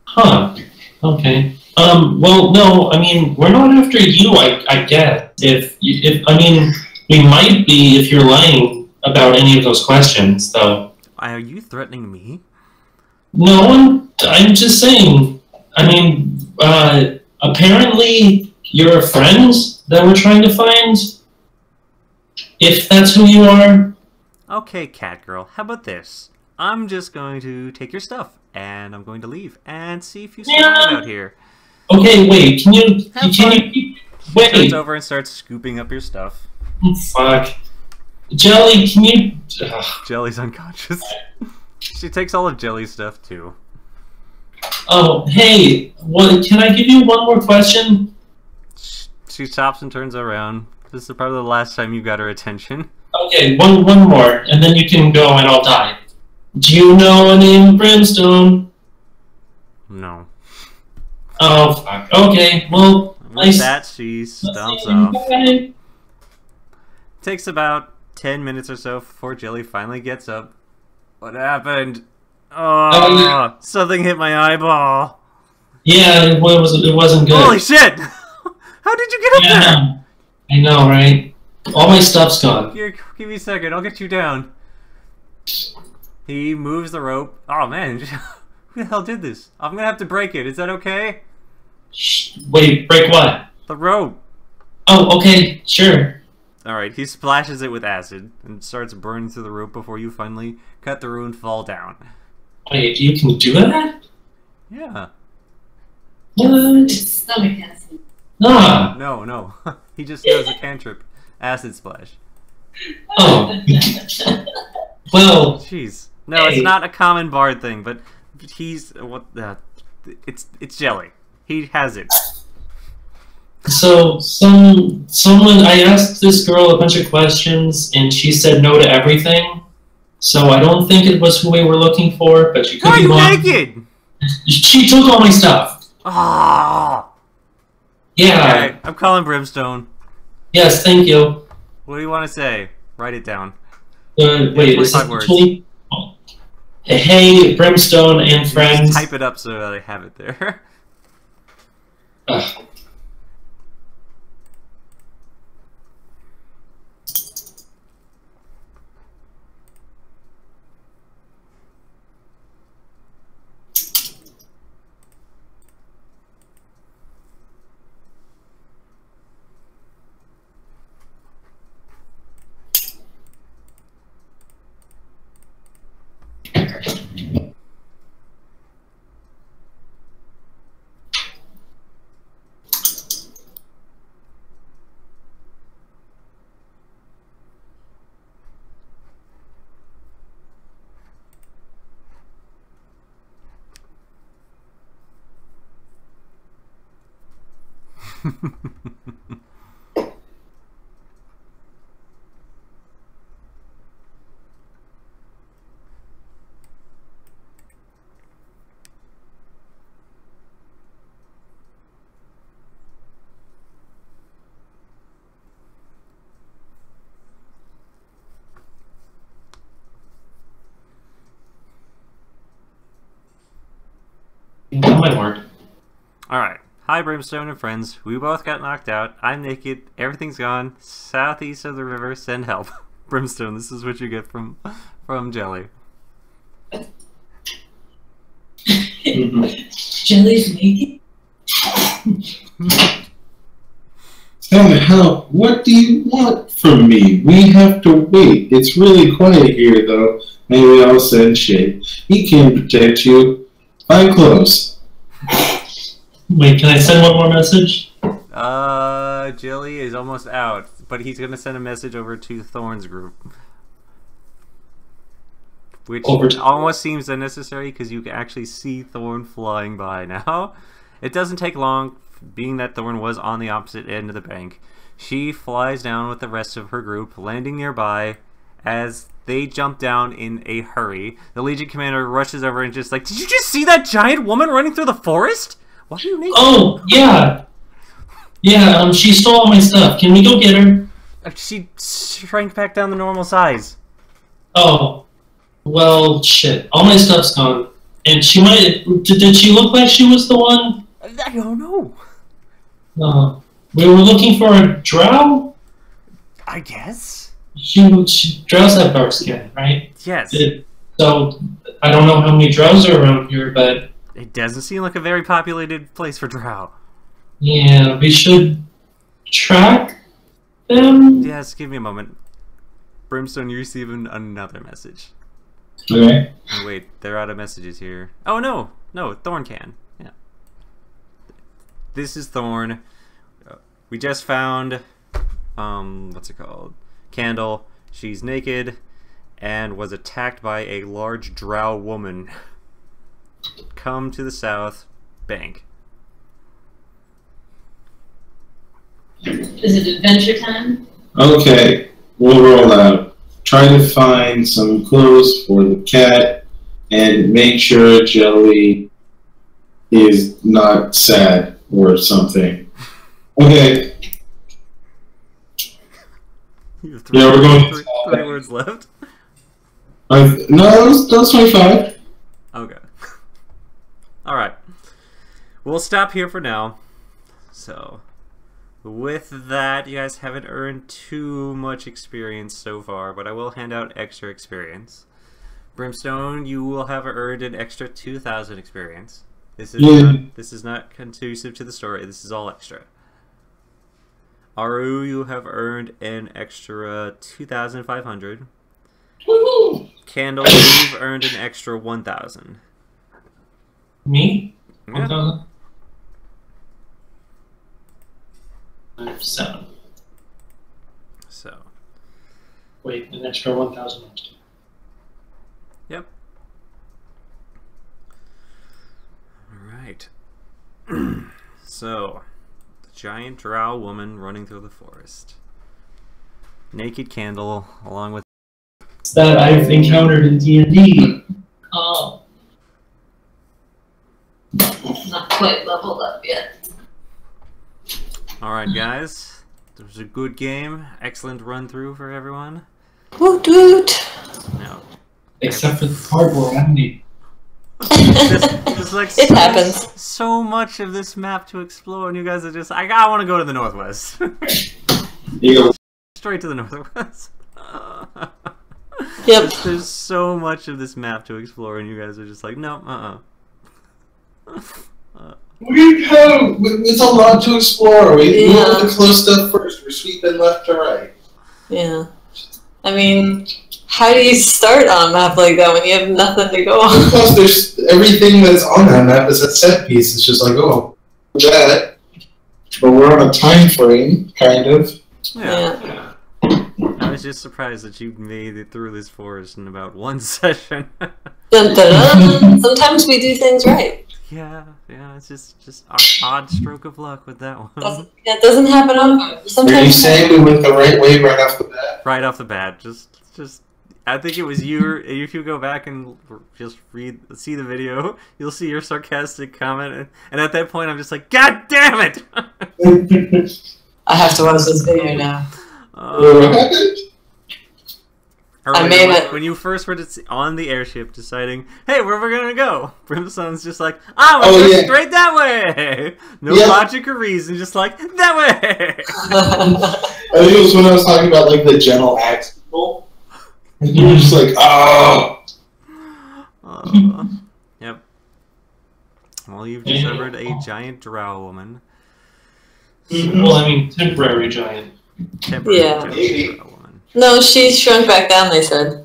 Huh. Okay. Well, no, I mean, we're not after you, I guess. I mean, we might be if you're lying about any of those questions, though. Are you threatening me? No, I'm just saying. I mean, apparently you're a friend that we're trying to find. If that's who you are. Okay, cat girl, how about this? I'm just going to take your stuff, and I'm going to leave, and see if you survive out here. Okay, wait, can you Wait. Turns wait. over and starts scooping up your stuff. Fuck. Jelly, can you... Ugh. Jelly's unconscious. She takes all of Jelly's stuff, too. Oh, hey, can I give you one more question? She stops and turns around. This is probably the last time you got her attention. Okay, one more, and then you can go and I'll die. Do you know a name Brimstone? No. Oh, fuck. Okay, well, With that, she stomps off. Bye. Takes about 10 minutes or so before Jelly finally gets up. What happened? Oh, something hit my eyeball. Yeah, it wasn't good. Holy shit! How did you get up there? I know, right? All my stuff's gone. Here, give me a second. I'll get you down. He moves the rope. Oh man, who the hell did this? I'm gonna have to break it. Is that okay? Shh, wait, break what? The rope. Oh, okay, sure. Alright, he splashes it with acid and starts burning through the rope before you finally cut through and fall down. Wait, you can do that? Yeah. What? Stomach acid. Nah. No. He just does a cantrip. Acid splash. Oh. Well, Jeez. No, it's not a common bard thing, but he's what? It's Jelly. He has it. so someone I asked this girl a bunch of questions and she said no to everything. So I don't think it was who we were looking for, but she could be Why are wrong. you naked? She took all my stuff. Ah. Yeah. Okay, I'm calling Brimstone. Yes, thank you. What do you want to say? Write it down. Wait, is 25 this words. 20? Oh. Hey, Brimstone and friends. Just type it up so that I have it there. Ugh. That might work. Alright. Hi, Brimstone and friends. We both got knocked out. I'm naked. Everything's gone. Southeast of the river. Send help. Brimstone, this is what you get from Jelly. Jelly's naked? Send help. What do you want from me? We have to wait. It's really quiet here, though. Maybe I'll send Shade. He can protect you. Find clothes. Wait, can I send one more message? Jelly is almost out, but he's gonna send a message over to Thorn's group. Which almost seems unnecessary because you can actually see Thorn flying by now. It doesn't take long, being that Thorn was on the opposite end of the bank. She flies down with the rest of her group, landing nearby. As they jump down in a hurry, the Legion commander rushes over and just like, did you just see that giant woman running through the forest? Why are you naked? Oh, yeah. Yeah, she stole all my stuff. Can we go get her? She shrank back down the normal size. Oh. Well, shit. All my stuff's gone. And she might... Did she look like she was the one? I don't know. We were looking for a drow? I guess. Drows have dark skin, right? Yes. So, I don't know how many drows are around here, but... It doesn't seem like a very populated place for drow. Yeah, we should track them? Yes, give me a moment. Brimstone, you're receiving another message. Okay. Oh, wait, they're out of messages here. Oh, no. No, Thorn can. Yeah. This is Thorn. We just found... what's it called? Candle. She's naked and was attacked by a large drow woman. Come to the south bank. Is it adventure time? Okay, we'll roll out. Try to find some clothes for the cat and make sure Jelly is not sad or something. Okay. Yeah, we're going. Three words left. No, that was 25. Okay. Alright. We'll stop here for now. So, with that, you guys haven't earned too much experience so far, but I will hand out extra experience. Brimstone, you will have earned an extra 2,000 experience. This is not conducive to the story. This is all extra. Aru, you have earned an extra 2,500. Woohoo! Candle, you've earned an extra 1,000. Me? Yeah. 1,000? 7. So. Wait, an extra 1,000. So, the giant drow woman running through the forest. Naked candle, along with That I've encountered in D&D. Oh. Not quite leveled up yet. Alright guys, it was a good game. Excellent run through for everyone. Woot woot. Now, Except for the part where I need. there's like It happens. so much of this map to explore, and you guys are just like, I want to go to the northwest. You go. Straight to the northwest. Yep. There's so much of this map to explore, and you guys are just like, no, We have. It's a lot to explore. We Yeah. want the close stuff first. We're sweeping left to right. Yeah. I mean, how do you start on a map like that when you have nothing to go on? Plus, there's everything that's on that map is a set piece. It's just like, oh, that. But we're on a time frame, kind of. Yeah. I was just surprised that you made it through this forest in about one session. Dun, dun, dun. Sometimes we do things right. Yeah, it's just odd stroke of luck with that one. That doesn't happen often. Are you Sometimes. saying we went the right way right off the bat? Right off the bat, just I think it was you. If you go back and just see the video, you'll see your sarcastic comment, and at that point, I'm just like, God damn it! I have to watch this video now. What happened? I made it. When you first were on the airship deciding, hey, where are we gonna go? Brimstone's just like, we're going straight that way! No logic or reason, just like, that way! I think it was when I was talking about, like, the gentle axe people. And you were just like, oh! Yep. Well, you've discovered a giant drow woman. Well, I mean, temporary giant. Temporary Yeah. giant drow woman. No, she's shrunk back down, they said.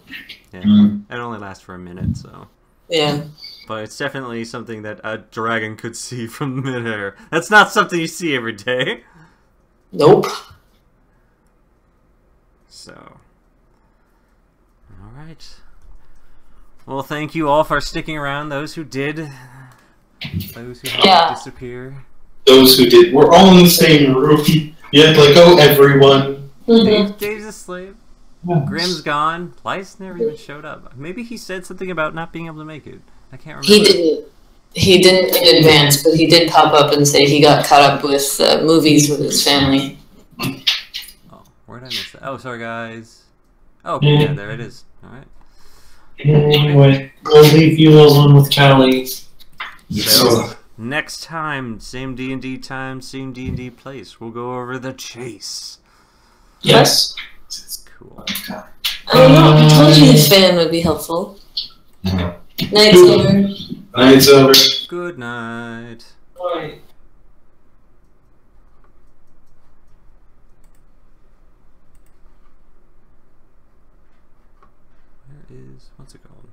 Yeah. Mm. It only lasts for a minute, so. Yeah. But it's definitely something that a dragon could see from midair. That's not something you see every day. Nope. So. Alright. Well, thank you all for sticking around. Those who did. Those who had to disappear. Those who did. We're all in the same room. You have to, like, oh, everyone. Dave's asleep. Grimm's gone. Lice never even showed up. Maybe he said something about not being able to make it. I can't remember. He didn't. He didn't in advance, but he did pop up and say he got caught up with movies with his family. Oh, where did I miss that? Oh, sorry, guys. Oh, yeah, there it is. Alright. Anyway, I'll leave you alone with Callie. So, next time, same D&D time, same D&D place. We'll go over the chase. Yes. Cool. I don't know. I told you the fan would be helpful. Night's over. Night's over. Good night. Bye. Where is... what's it called?